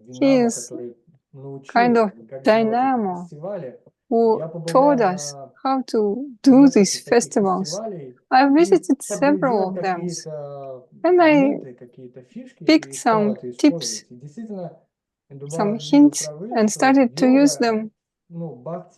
He динамо, is который научил, kind of как делать эти dynamo фестивали. who Я taught побывал us на how to do these несколько таких festivals. фестивалей I и visited several подглядел of them, какие-то and I моменты, какие-то фишки picked и стал some это tips, использовать. И действительно, some Индубала-джи, вы hints, правы, and что started to use йога, them.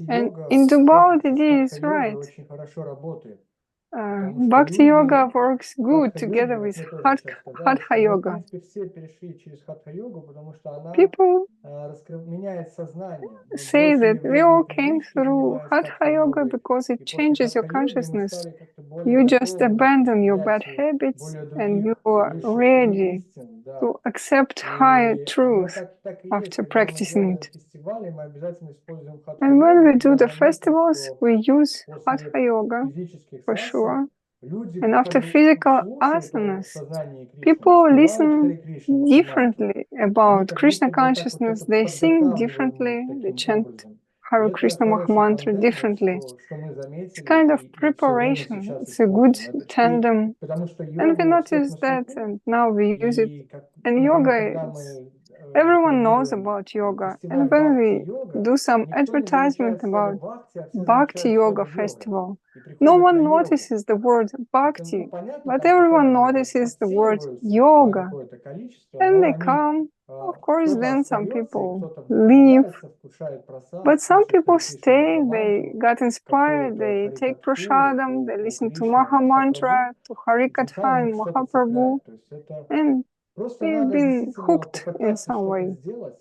And бхакти-йога Indubala с Didi is хатха-йогой right. очень хорошо работает. Потому что Bhakti Yoga люди works good хатха-йоги, together вот with мне тоже сейчас сказали, Hatha что мы, в Yoga. принципе, все перешли через хатха-йогу, потому что она People меняет сознание. Мы say бросили that we all вредные came привычки, through занимаясь Hatha Yoga хатха-йогой. because it И после changes your хатха-йоги мы consciousness. стали как-то более You just готовы к abandon your bad восприятию habits более and you других are высших ready истин, да. to accept higher И оно truth так и есть, after когда мы practicing делаем it. фестивали, мы обязательно используем And when хатха-йогу we в do те the моменты, festivals, что we use после Hatha Yoga физических for сасан sure. люди And after physical слушают о asanas, сознании Кришны, people воспевают listen Харе Кришна Махамантру. differently Они about как Krishna будто бы вот так вот consciousness. это They sing подготавливаемы differently. They таким chant образом. И Hare это Krishna хороший Mahamantra тандем, вот differently. что мы It's заметили kind of и все время preparation. сейчас It's a good используем. Это tandem. потому что And we йога у всех на noticed that, слуху. and now we use it. И And потому yoga когда is, мы everyone knows рекламируем about yoga. фестиваль And when we бхакти-йога, do some никто не advertisement замечает слово about бхакти, а все Bhakti замечают слово Yoga йога. Festival, И no приходят на one йогу. notices the word Это, Bhakti, понятно, but там everyone приходят, notices the word отсеиваются, да, yoga. какое-то количество, And но they они, come. Of course, кто-то then some остается, и people кто-то leave. вдохновляется, вкушает прасад, But some слушает people Харе Кришна stay, they Махамантру, got inspired, какую-то they take Харикатху prasadam, they о listen to Кришне, о Махапрабху, Mahamantra, to и там Harikatha их and что-то Mahaprabhu, цепляет. То есть это and просто we've надо been действительно hooked in попытаться some что-то way. сделать,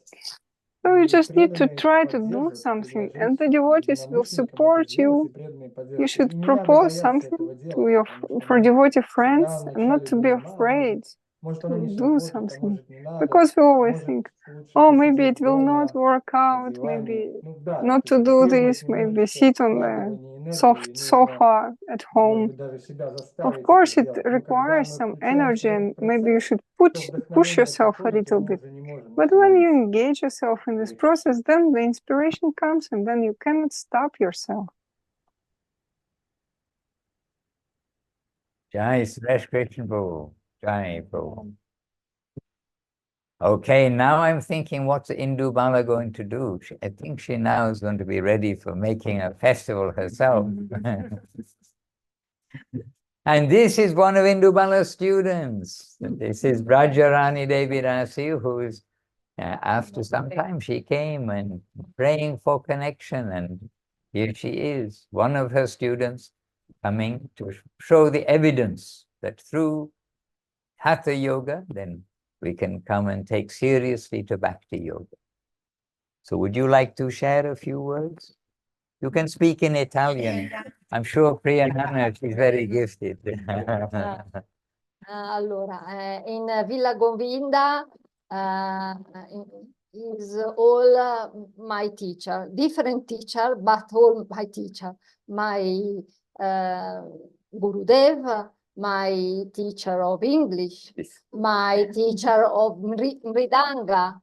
So you и just need to преданные try to do поддержат, something, and предложить the devotees will единомышленникам это support сделать, и you. преданные You поддержат. should И не надо propose бояться something этого to делать, your потому что for мы devotee всегда friends, and not вначале to be думаем, afraid может оно to не do сработает, а something, может не надо, because we а always может think, лучше oh, maybe посидеть it will not дома work на out, диване. maybe Ну да, not то to есть это do требует this, maybe немножечко sit on the вкладывания энергии, soft нужно, sofa at может home. быть, даже себя Of заставить это course, it делать. Но когда requires мы some включаемся energy, в and этот maybe you процесс, should то push вдохновение yourself a приходит, и little мы bit. уже не можем But when you остановиться. engage yourself in this Харе process, then the inspiration comes, and then you cannot stop yourself. Jai Suresh Krishna Prabhu. Jai Prabhu. Okay, now I'm thinking, what's Indubala going to do? I think she now is going to be ready for making a festival herself. And this is one of Indubala's students. This is Radharani Devi Dasi, who is, after some time, she came and praying for connection, and here she is, one of her students, coming to show the evidence that through Hatha Yoga, then we can come and take seriously to Bhakti Yoga. So would you like to share a few words? You can speak in Italian. I'm sure Priya Nana, she's very gifted. Allora, in Villa Govinda is all my teacher, different teacher, but all my teacher. My Gurudev, my teacher of English, my teacher of Mridanga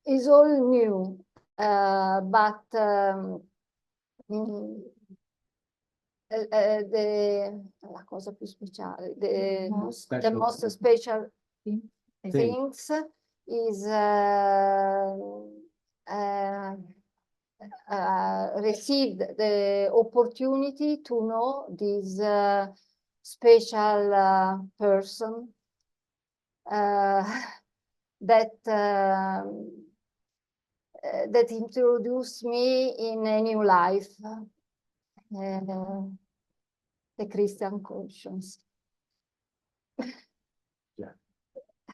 is all new, but la cosa più speciale, the most special things is received the opportunity to know this special person that that introduced me in a new life, the Christian conscience.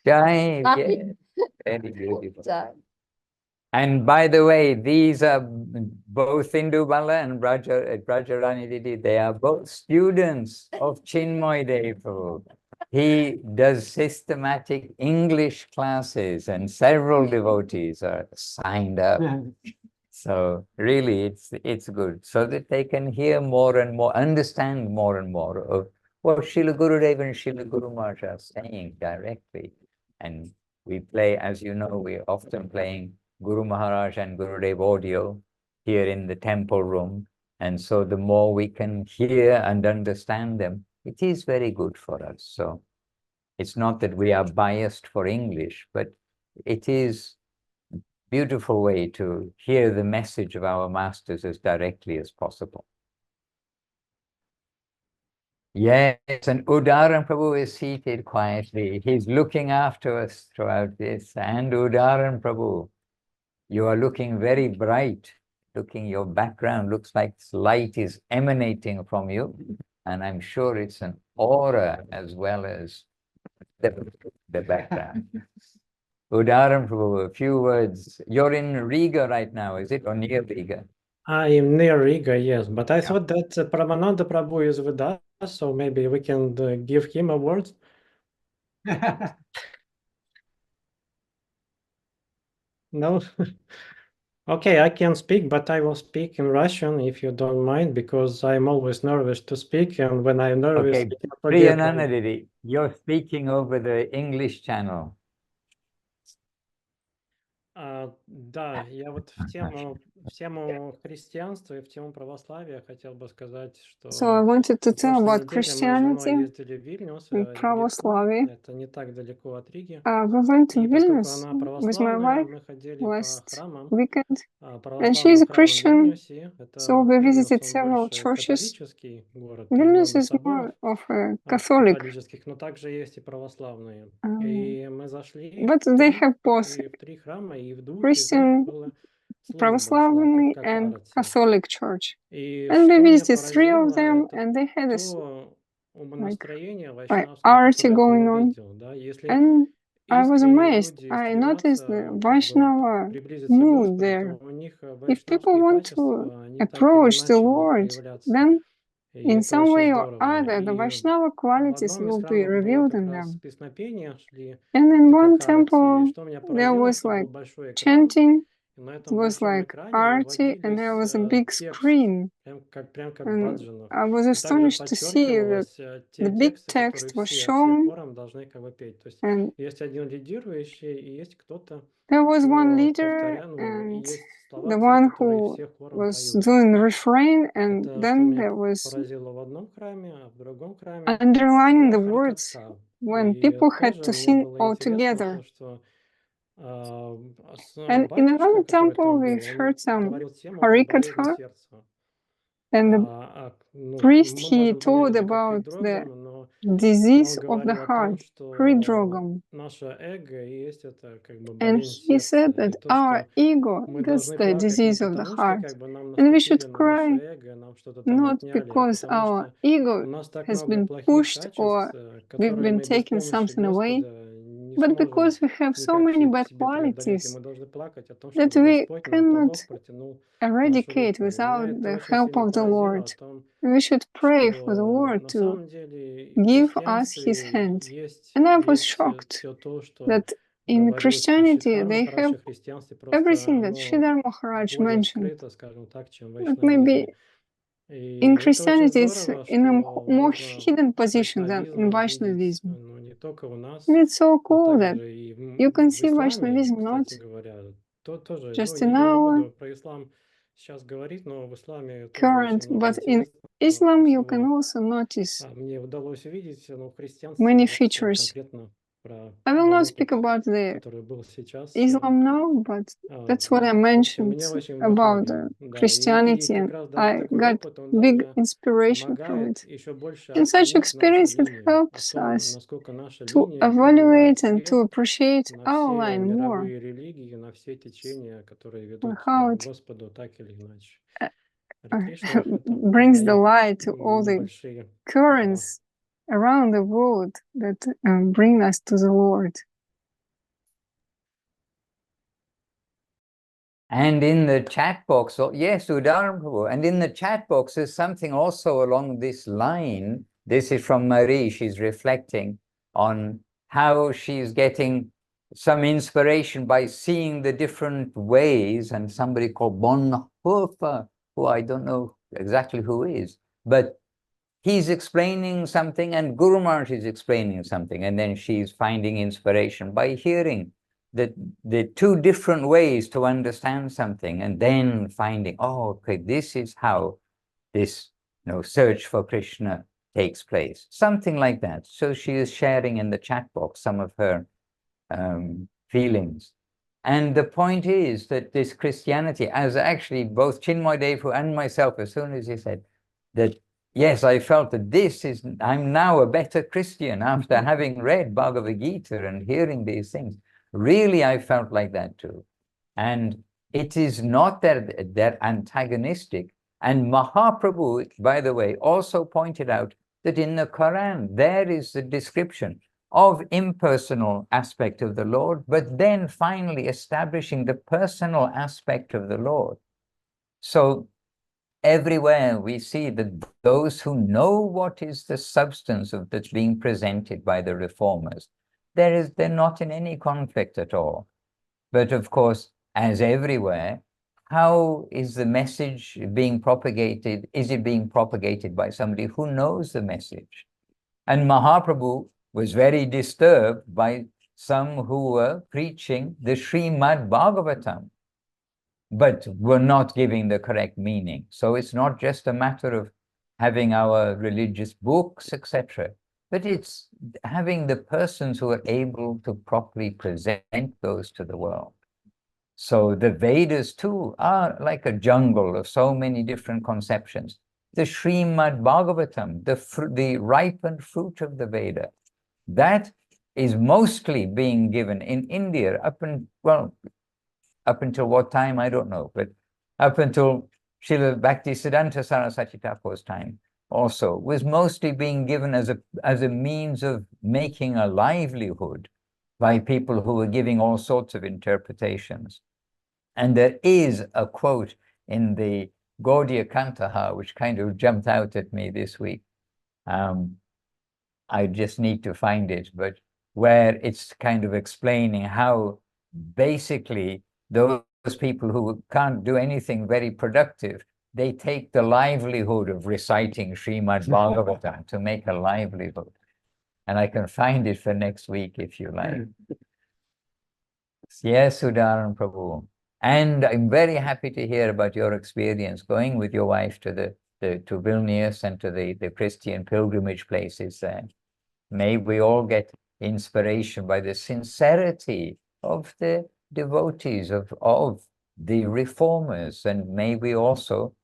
Jai, yeah. Very beautiful. And by the way, these are both Indubala and Radharani Didi. They are both students of Chinmoidev. He does systematic English classes and several devotees are signed up. So really, it's good so that they can hear more and more, understand more and more of what Srila Gurudev and Srila Guru Maharaj are saying directly. And we play, as you know, we're often playing Guru Maharaj and Gurudev audio here in the temple room. And so the more we can hear and understand them, it is very good for us. So it's not that we are biased for English, but it is a beautiful way to hear the message of our masters as directly as possible. Yes, and Udaran Prabhu is seated quietly. He's looking after us throughout this. And Udaran Prabhu, you are looking very bright. Your background looks like light is emanating from you. And I'm sure it's an aura as well as the background. Udaran Prabhu, a few words. You're in Riga right now, is it? Or near Riga? I am near Riga, yes. But I thought that Paramananda Prabhu is with us, so maybe we can give him a word. No? Okay, I can speak, but I will speak in Russian if you don't mind, because I'm always nervous to speak, and when I'm nervous, Okay, Priyananda Didi, you're speaking over the English channel. Да, я вот в тему христианства и в тему православия хотел бы сказать, что So I wanted to на tell прошлой about неделе мы с женой Christianity ездили в Вильнюс, and православие. это не так далеко от Риги. We went to И поскольку Vilnius она with my православная, wife мы ходили по last храмам, weekend, and she's православным a храмам в Christian, Вильнюсе. so Это we Вильнюс, visited он several больше churches. католический город, Vilnius много is соборов more of a Catholic, католических, но также есть и православные. И мы зашли but they have both в три храма, и в двух из них Christian, было слово православный, как and арати. Catholic church. И And we что меня visited three of поразило, them, это and they had this то умонастроение like вайшнавское, arty которое я going там on. увидел. Да? Если And I was искренние amazed. люди I noticed the стремятся как бы Vaishnava приблизиться к mood Господу, there. то у них If people вайшнавские want to качества, они так или approach the иначе будут Lord, проявляться. then И in это some очень way or здорово. other, the И Vaishnava в qualities одном из will be храмов было revealed как in раз them. песнопение, шли And in это one как арати. И temple, что меня there поразило, was это был like большой экран, chanting, и на it этом was большом like экране arty, and there was a big текст, screen. прям как And баджанов. I was И также astonished to see that подчеркивалось те the big тексты, text которые was все shown, хором должны как бы петь. То есть and есть один лидирующий, и есть кто-то, there was one кто leader, повторяет, и and есть слова the те, one которые who все хором was поют. doing refrain, and Это что then меня there was поразило в одном храме, а в другом храме underlining была the words харикатха. when И people had тоже to мне sing было all интересно together. то, что And in another батюшка, который temple, там we've был, он heard some говорил тему о болезни harikatha, сердца. and the Ну, priest, мы he можем понять told это как about the хридрогам, но disease он of the говорил о том, heart, что hridrogam. наше эго и есть это как бы And болезнь he сердца. said И that то, our что ego, мы that's должны the плакать не disease of the потому, что heart. как бы нам And we наступили should на cry наше эго, нам что-то там not отняли, а because потому our что ego у нас так has много been плохих pushed качеств, or we've которые been мы без taking помощи something away. Господа But because we have so many bad qualities that we cannot eradicate without the help of the Lord. We should pray for the Lord to give us His hand. And I was shocked that in Christianity they have everything that Sridhar Maharaj mentioned. But maybe in Christianity it's in a more hidden position than in Vaishnavism. And it's so cool that you can see Vaishnavism not just in our current, but in Islam you can also notice many features. I will not speak about the Islam now, but that's what I mentioned about Christianity, and I got big inspiration from it. And such experience, it helps us to evaluate and to appreciate our line more. How it brings the light to all the currents around the world that bring us to the Lord. And in the chat box, yes, Udaran Prabhu, and in the chat box there's something also along this line. This is from Marie. She's reflecting on how she's getting some inspiration by seeing the different ways, and somebody called Bonhoeffer, who I don't know exactly who is, but he's explaining something and Guru Maharaj is explaining something, and then she's finding inspiration by hearing the two different ways to understand something, and then finding, oh, okay, this is how this search for Krishna takes place, something like that. So she is sharing in the chat box some of her feelings. And the point is that this Christianity, as actually both Chinmoidev and myself, as soon as he said that, yes, I felt that I'm now a better Christian after having read Bhagavad Gita and hearing these things. Really, I felt like that too. And it is not that they're antagonistic. And Mahaprabhu, by the way, also pointed out that in the Quran, there is the description of impersonal aspect of the Lord, but then finally establishing the personal aspect of the Lord. So everywhere we see that those who know what is the substance of that's being presented by the reformers, they're not in any conflict at all. But of course, as everywhere, how is the message being propagated? Is it being propagated by somebody who knows the message? And Mahaprabhu was very disturbed by some who were preaching the Srimad Bhagavatam, but were not giving the correct meaning. So it's not just a matter of having our religious books, etc., but it's having the persons who are able to properly present those to the world. So the Vedas too are like a jungle of so many different conceptions. The Srimad Bhagavatam, the ripened fruit of the Veda, that is mostly being given in India up until what time, I don't know, but up until Srila Bhaktisiddhanta Saraswati Thakur's time also was mostly being given as a means of making a livelihood by people who were giving all sorts of interpretations. And there is a quote in the Gaudiya Kantaha, which kind of jumped out at me this week. I just need to find it, but where it's kind of explaining how basically those people who can't do anything very productive, they take the livelihood of reciting Srimad Bhagavatam to make a livelihood. And I can find it for next week if you like. Yes, Udaran Prabhu. And I'm very happy to hear about your experience going with your wife to Vilnius and to the Christian pilgrimage places there. May we all get inspiration by the sincerity of the devotees, of the reformers, and may we also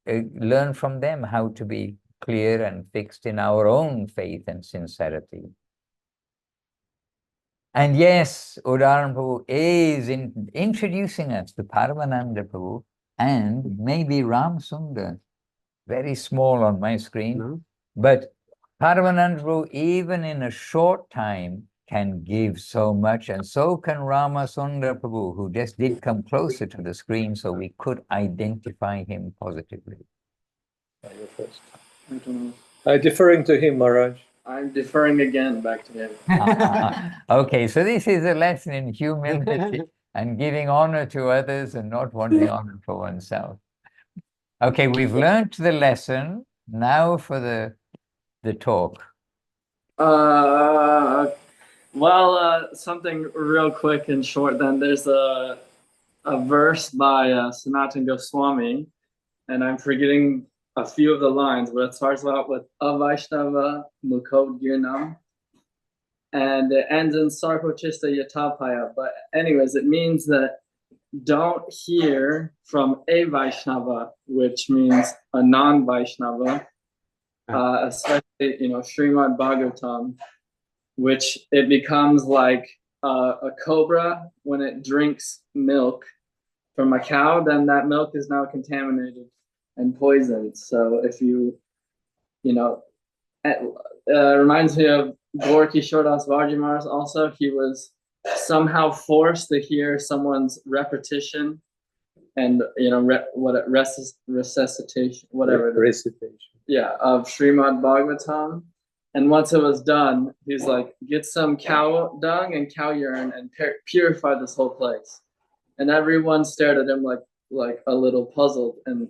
learn from them how to be clear and fixed in our own faith and sincerity. And yes, Udaran Prabhu is introducing us to Paramananda Prabhu and maybe Ram Sundar, very small on my screen, but Paramananda Prabhu, even in a short time, can give so much, and so can Rama Sundar Prabhu, who just did come closer to the screen so we could identify him positively. You first. I'm deferring to him, Maharaj. I'm deferring again back to him. Okay, so this is a lesson in humility and giving honor to others and not wanting honor for oneself. Okay, we've learned the lesson. Now for the talk. Something real quick and short then. There's a verse by Sanatana Goswami, and I'm forgetting a few of the lines, but it starts out with Avaishnava Mukod Girnam, and it ends in Sarkochista Yatapaya. But anyways, it means that don't hear from a Vaishnava, which means a non-Vaishnava, especially, Srimad Bhagavatam, which it becomes like a cobra when it drinks milk from a cow, then that milk is now contaminated and poisoned. So if it reminds me of Gorky Shodas Vajimaras also. He was somehow forced to hear someone's repetition and, resuscitation, whatever. Recitation. Yeah, of Srimad Bhagavatam. And once it was done, he's like, get some cow dung and cow urine and purify this whole place. And everyone stared at him like a little puzzled. And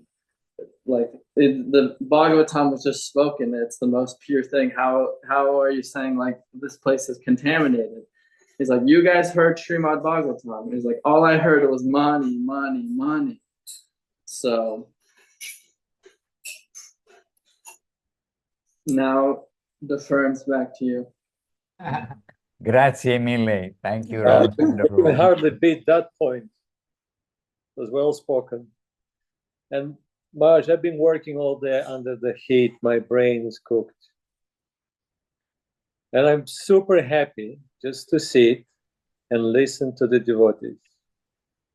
the Bhagavatam was just spoken. It's the most pure thing. How are you saying this place is contaminated? He's like, you guys heard Srimad Bhagavatam. He's like, all I heard was money, money, money. So now deference back to you. Grazie mille. Thank you, I Ram. hardly beat that point. It was well spoken. And Maharaj, I've been working all day under the heat. My brain is cooked. And I'm super happy just to sit and listen to the devotees.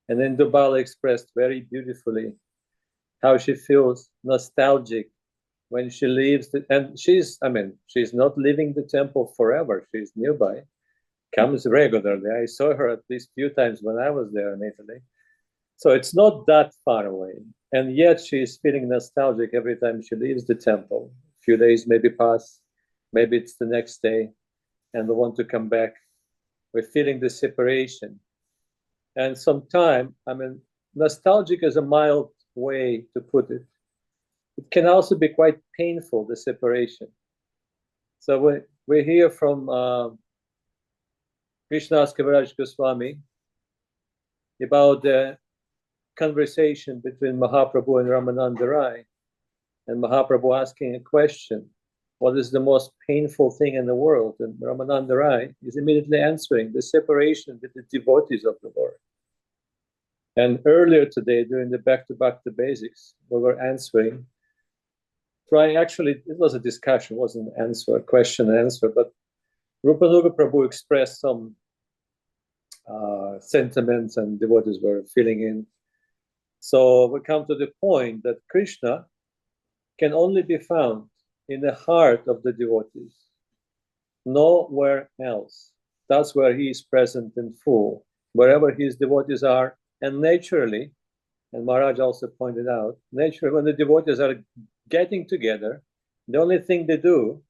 And then Indubala expressed very beautifully how she feels nostalgic when she leaves. And she's not leaving the temple forever. She's nearby, comes regularly. I saw her at least a few times when I was there in Italy. So it's not that far away. And yet she's feeling nostalgic every time she leaves the temple. A few days maybe pass, maybe it's the next day, and we want to come back. We're feeling the separation. And sometimes, nostalgic is a mild way to put it. It can also be quite painful, the separation. So we hear from Krishnadas Kaviraj Goswami about the conversation between Mahaprabhu and Ramananda Rai, and Mahaprabhu asking a question, what is the most painful thing in the world? And Ramananda Rai is immediately answering, the separation with the devotees of the Lord. And earlier today, during the Back to Basics, we were answering, it was a discussion, it wasn't an answer, a question and answer, but Rupanuga Prabhu expressed some sentiments and devotees were filling in. So we come to the point that Krishna can only be found in the heart of the devotees, nowhere else. That's where he is present in full, wherever his devotees are. And naturally, and Maharaj also pointed out, naturally, when the devotees are getting together, the only thing they do,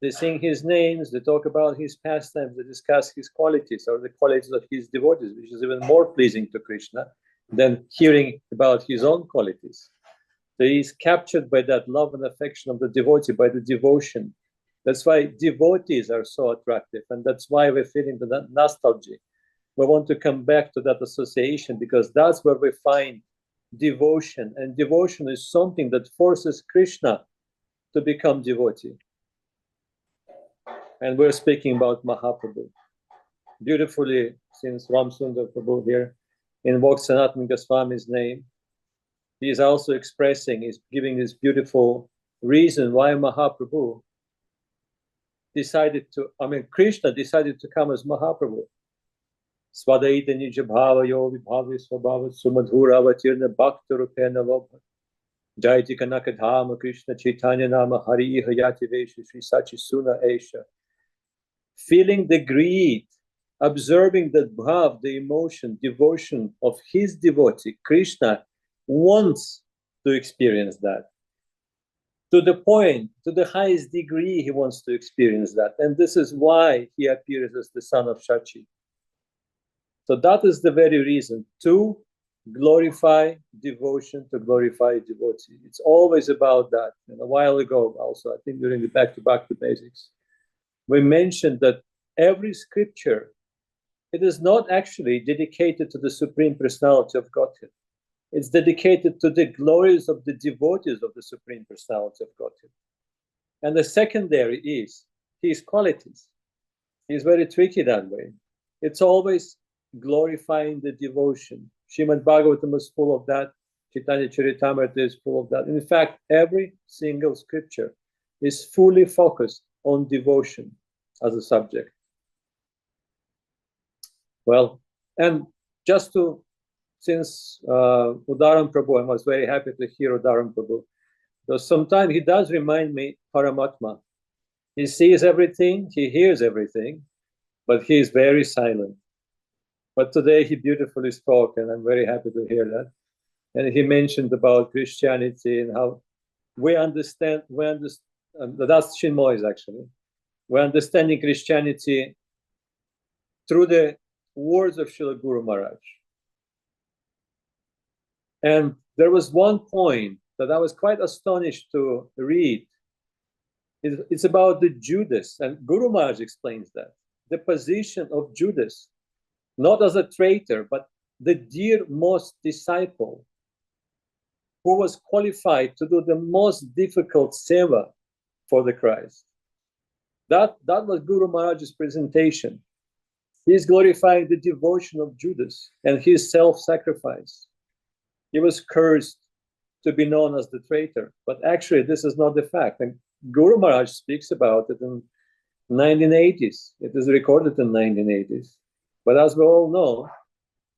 they sing his names, they talk about his pastimes, they discuss his qualities or the qualities of his devotees, which is even more pleasing to Krishna than hearing about his own qualities. So he's captured by that love and affection of the devotee, by the devotion. That's why devotees are so attractive, and that's why we're feeling the nostalgia. We want to come back to that association because that's where we find devotion, and devotion is something that forces Krishna to become devotee. And we're speaking about Mahaprabhu. Beautifully, since Ram Sundar Prabhu here invokes Sanatana Goswami's name, he is also expressing, he's giving this beautiful reason why Mahaprabhu decided to, Krishna decided to come as Mahaprabhu. Svadaita nija bhava yo vibhavi svabhava sumadhura avatirna bhakta rupena lobha jaiti kanaka dhama Krishna chaitanya nama hari ihayati vesha Sri Sachi Suna Esha. feeling the greed, observing that bhav, the emotion, devotion of his devotee, Krishna, wants to experience that. To the point, to the highest degree, he wants to experience that. And this is why he appears as the son of Shachi. So that is the very reason, to glorify devotion, to glorify devotee. It's always about that. And a while ago, also, I think during the Back to Basics, we mentioned that every scripture, it is not actually dedicated to the Supreme Personality of Godhead. It's dedicated to the glories of the devotees of the Supreme Personality of Godhead. And the secondary is his qualities. He's very tricky that way. It's always glorifying the devotion. Srimad Bhagavatam is full of that. Chaitanya Charitamrita is full of that. In fact, every single scripture is fully focused on devotion as a subject. Well, and just to, since Udaran Prabhu, I was very happy to hear Udaran Prabhu, because sometimes he does remind me Paramatma. He sees everything, he hears everything, but he is very silent. But today he beautifully spoke, and I'm very happy to hear that. And he mentioned about Christianity and how we understand, that's Chinmoidev actually. We're understanding Christianity through the words of Srila Guru Maharaj. And there was one point that I was quite astonished to read. It's about the Judas, and Guru Maharaj explains that. The position of Judas, not as a traitor, but the dearmost disciple who was qualified to do the most difficult seva for the Christ. That was Guru Maharaj's presentation. He's glorifying the devotion of Judas and his self-sacrifice. He was cursed to be known as the traitor, but actually this is not the fact. And Guru Maharaj speaks about it in 1980s. It is recorded in 1980s. But as we all know,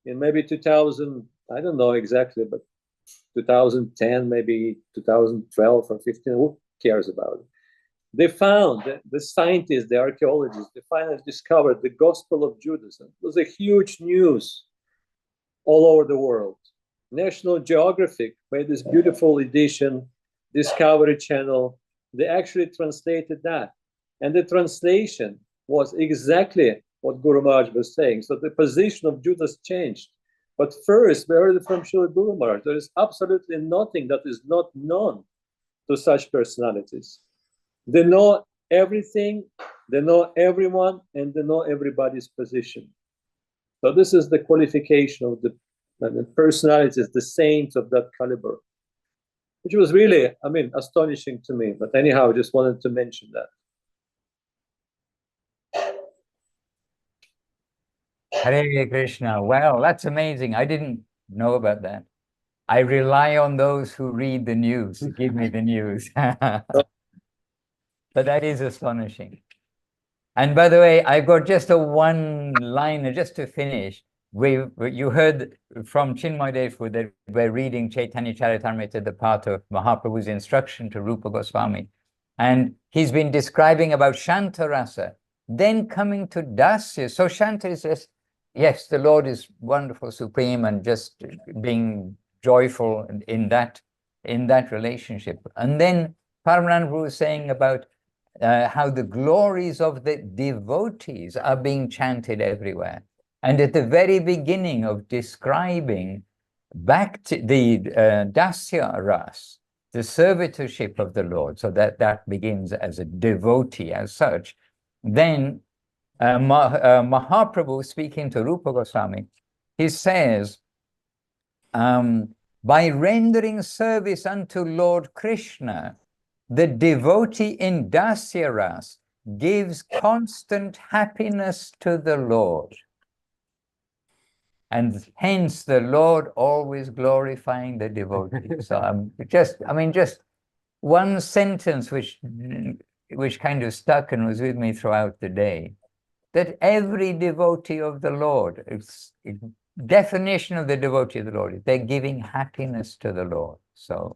in maybe 2000, I don't know exactly, but 2010, maybe 2012 or 15, who cares about it? They found, the scientists, the archaeologists, they finally discovered the Gospel of Judas. It was a huge news all over the world. National Geographic made this beautiful edition, Discovery Channel. They actually translated that. And the translation was exactly what Guru Maharaj was saying. So the position of Judas changed. But first, we heard it from Srila Guru Maharaj. There is absolutely nothing that is not known to such personalities. They know everything, they know everyone, and they know everybody's position. So this is the qualification of the personalities, the saints of that caliber, which was really, I mean, astonishing to me. But anyhow, I just wanted to mention that. Hare Krishna. Well, that's amazing. I didn't know about that. I rely on those who read the news, give me the news. But that is astonishing. And by the way, I've got just a one-liner just to finish. You heard from Chinmoidev that we're reading Chaitanya Charitamrita, the part of Mahaprabhu's instruction to Rupa Goswami. And he's been describing about Shanta Rasa, then coming to Dasya. So Shanta is just, yes, the Lord is wonderful, supreme, and just being joyful in that relationship. And then Paramananda was saying about how the glories of the devotees are being chanted everywhere. And at the very beginning of describing back to the Dasya Ras, the servitorship of the Lord, so that begins as a devotee as such, then Mahaprabhu, speaking to Rupa Goswami, he says, by rendering service unto Lord Krishna, the devotee in Dasya Ras gives constant happiness to the Lord. And hence the Lord always glorifying the devotee. So just one sentence which kind of stuck and was with me throughout the day, that every devotee of the Lord, definition of the devotee of the Lord, they're giving happiness to the Lord. So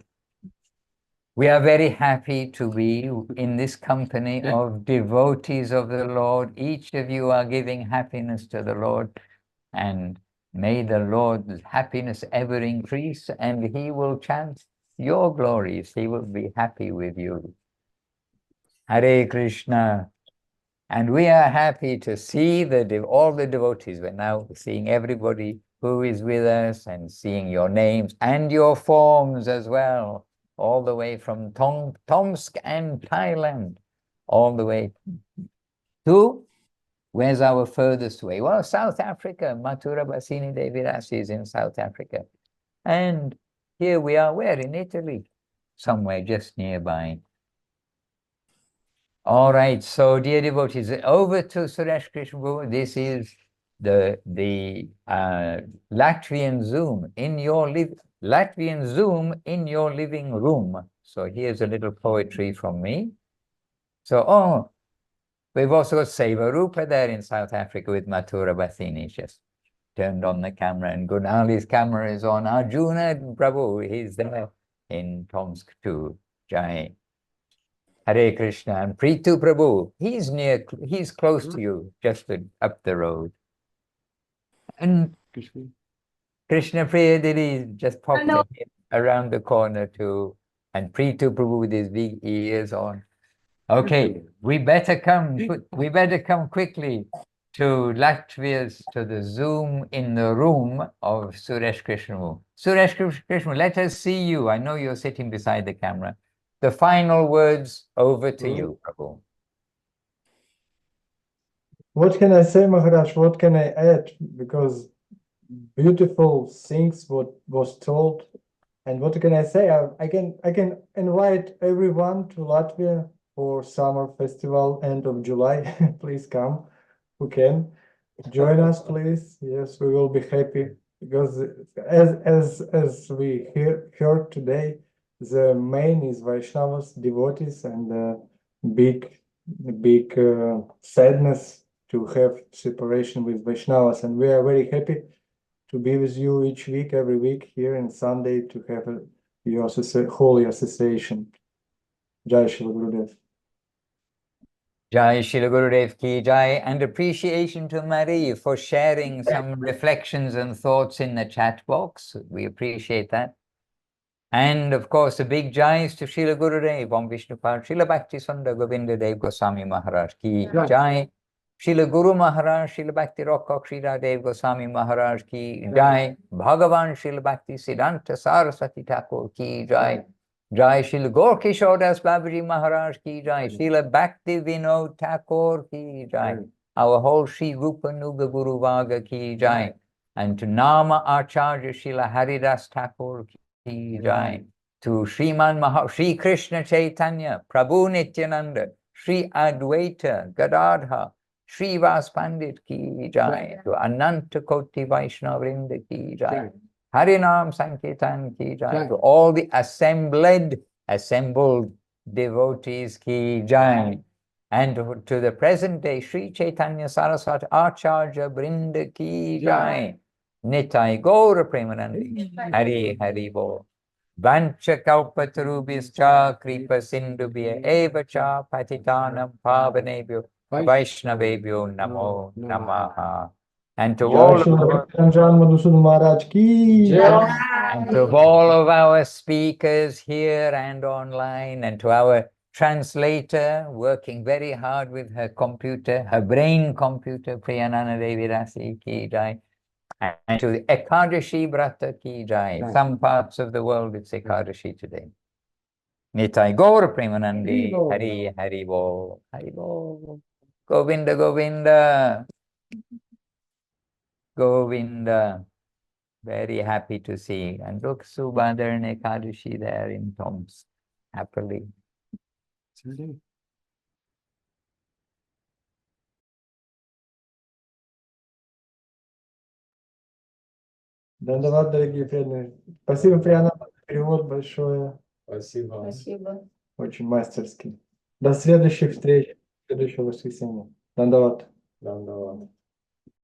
We are very happy to be in this company of devotees of the Lord. Each of you are giving happiness to the Lord, and may the Lord's happiness ever increase, and He will chant your glories. He will be happy with you. Hare Krishna. And we are happy to see all the devotees. We're now seeing everybody who is with us and seeing your names and your forms as well, all the way from Tomsk and Thailand, all the way to, where's our furthest way? Well, South Africa. Mathura Basini Devi Dasi is in South Africa. And here we are, where? In Italy, somewhere just nearby. All right, so dear devotees, over to Suresh Krishna. This is the Latvian Zoom in your Latvian Zoom in your living room. So here's a little poetry from me. So, we've also got Seva Rupa there in South Africa with Mathura Basini. Just turned on the camera, and Gunali's camera is on. Arjuna Prabhu, he's there in Tomsk too. Jai. Hare Krishna. And Pritu Prabhu, he's close to you, just up the road. And Krishna Priya Didi just popped in around the corner too. And Pritu Prabhu with his big ears on. Okay, we better come quickly to Latvia's, to the Zoom in the room of Suresh Krishna. Suresh Krishna, let us see you. I know you're sitting beside the camera. The final words, over to you, Prabhu. What can I say, Maharaj? What can I add? Because beautiful things what was told. And what can I say? I can invite everyone to Latvia for summer festival, end of July. Please come, who can. Join us, please. Yes, we will be happy. Because as we heard today, the main is Vaishnavas, devotees, and big sadness to have separation with Vaishnavas. And we are very happy to be with you each week, every week here on Sunday to have your holy association. Jai Srila Gurudev. Jai Srila Gurudev ki Jai, and appreciation to Marie for sharing some reflections and thoughts in the chat box. We appreciate that. And of course, a big jais to Srila Gurudev, Om Vishnupad, Srila Bhakti Sundar Govinda Dev Goswami Maharaj ki Jai. Srila Guru Maharaj, Srila Bhakti Rockok Srila Dev Goswami Maharaj ki Jai. Bhagavan Srila Bhakti Siddhanta Saraswati Thakur ki Jai. Jai Srila Gorkishore Das Babaji Maharaj ki Jai. Srila Bhakti Vinod Thakur ki Jai. Our whole Sri Rupa Nuga Guru Vaga ki Jai. And to Nama Acharya Srila Haridas Thakur ki Jai. To Sri Krishna Chaitanya, Prabhu Nityananda, Sri Advaita Gadadha, Sri Vas Pandit ki Jai. To Ananta Koti Vaishnavrinda ki Jai. Harinam Sankirtan ki Jai. To all the assembled devotees ki Jai. And to the present day, Sri Chaitanya Saraswati Acharya Brinda ki Jai. Nitai Gaura Premanandi. Hari Hari Bo. Vancha Kalpatarubhischa Kripa Sindhubhya Eva Cha Patitanam Pavanebhyo Vaishnavebhyo Namo Namaha. And to all of Madhusudan Maharaj ki and to all of our speakers here and online, and to our translator working very hard with her computer, her brain computer, Priyanana Devi Dasi ki Jai. And to the Ekadashi Brata ki Jai. Some parts of the world it's Ekadashi today. Nitai Gaura Premanandi, Hari Hari Bo, Hari Bo. Govinda Govinda. Govinda. Very happy to see. And look, Subhadra and Ekadashi there in Tomsk, happily. Дандават, дорогие преданные. Спасибо, Приана, за перевод большое. Спасибо. Спасибо. Очень мастерский. До следующих встреч, следующего воскресенья. Дандават. Дандават.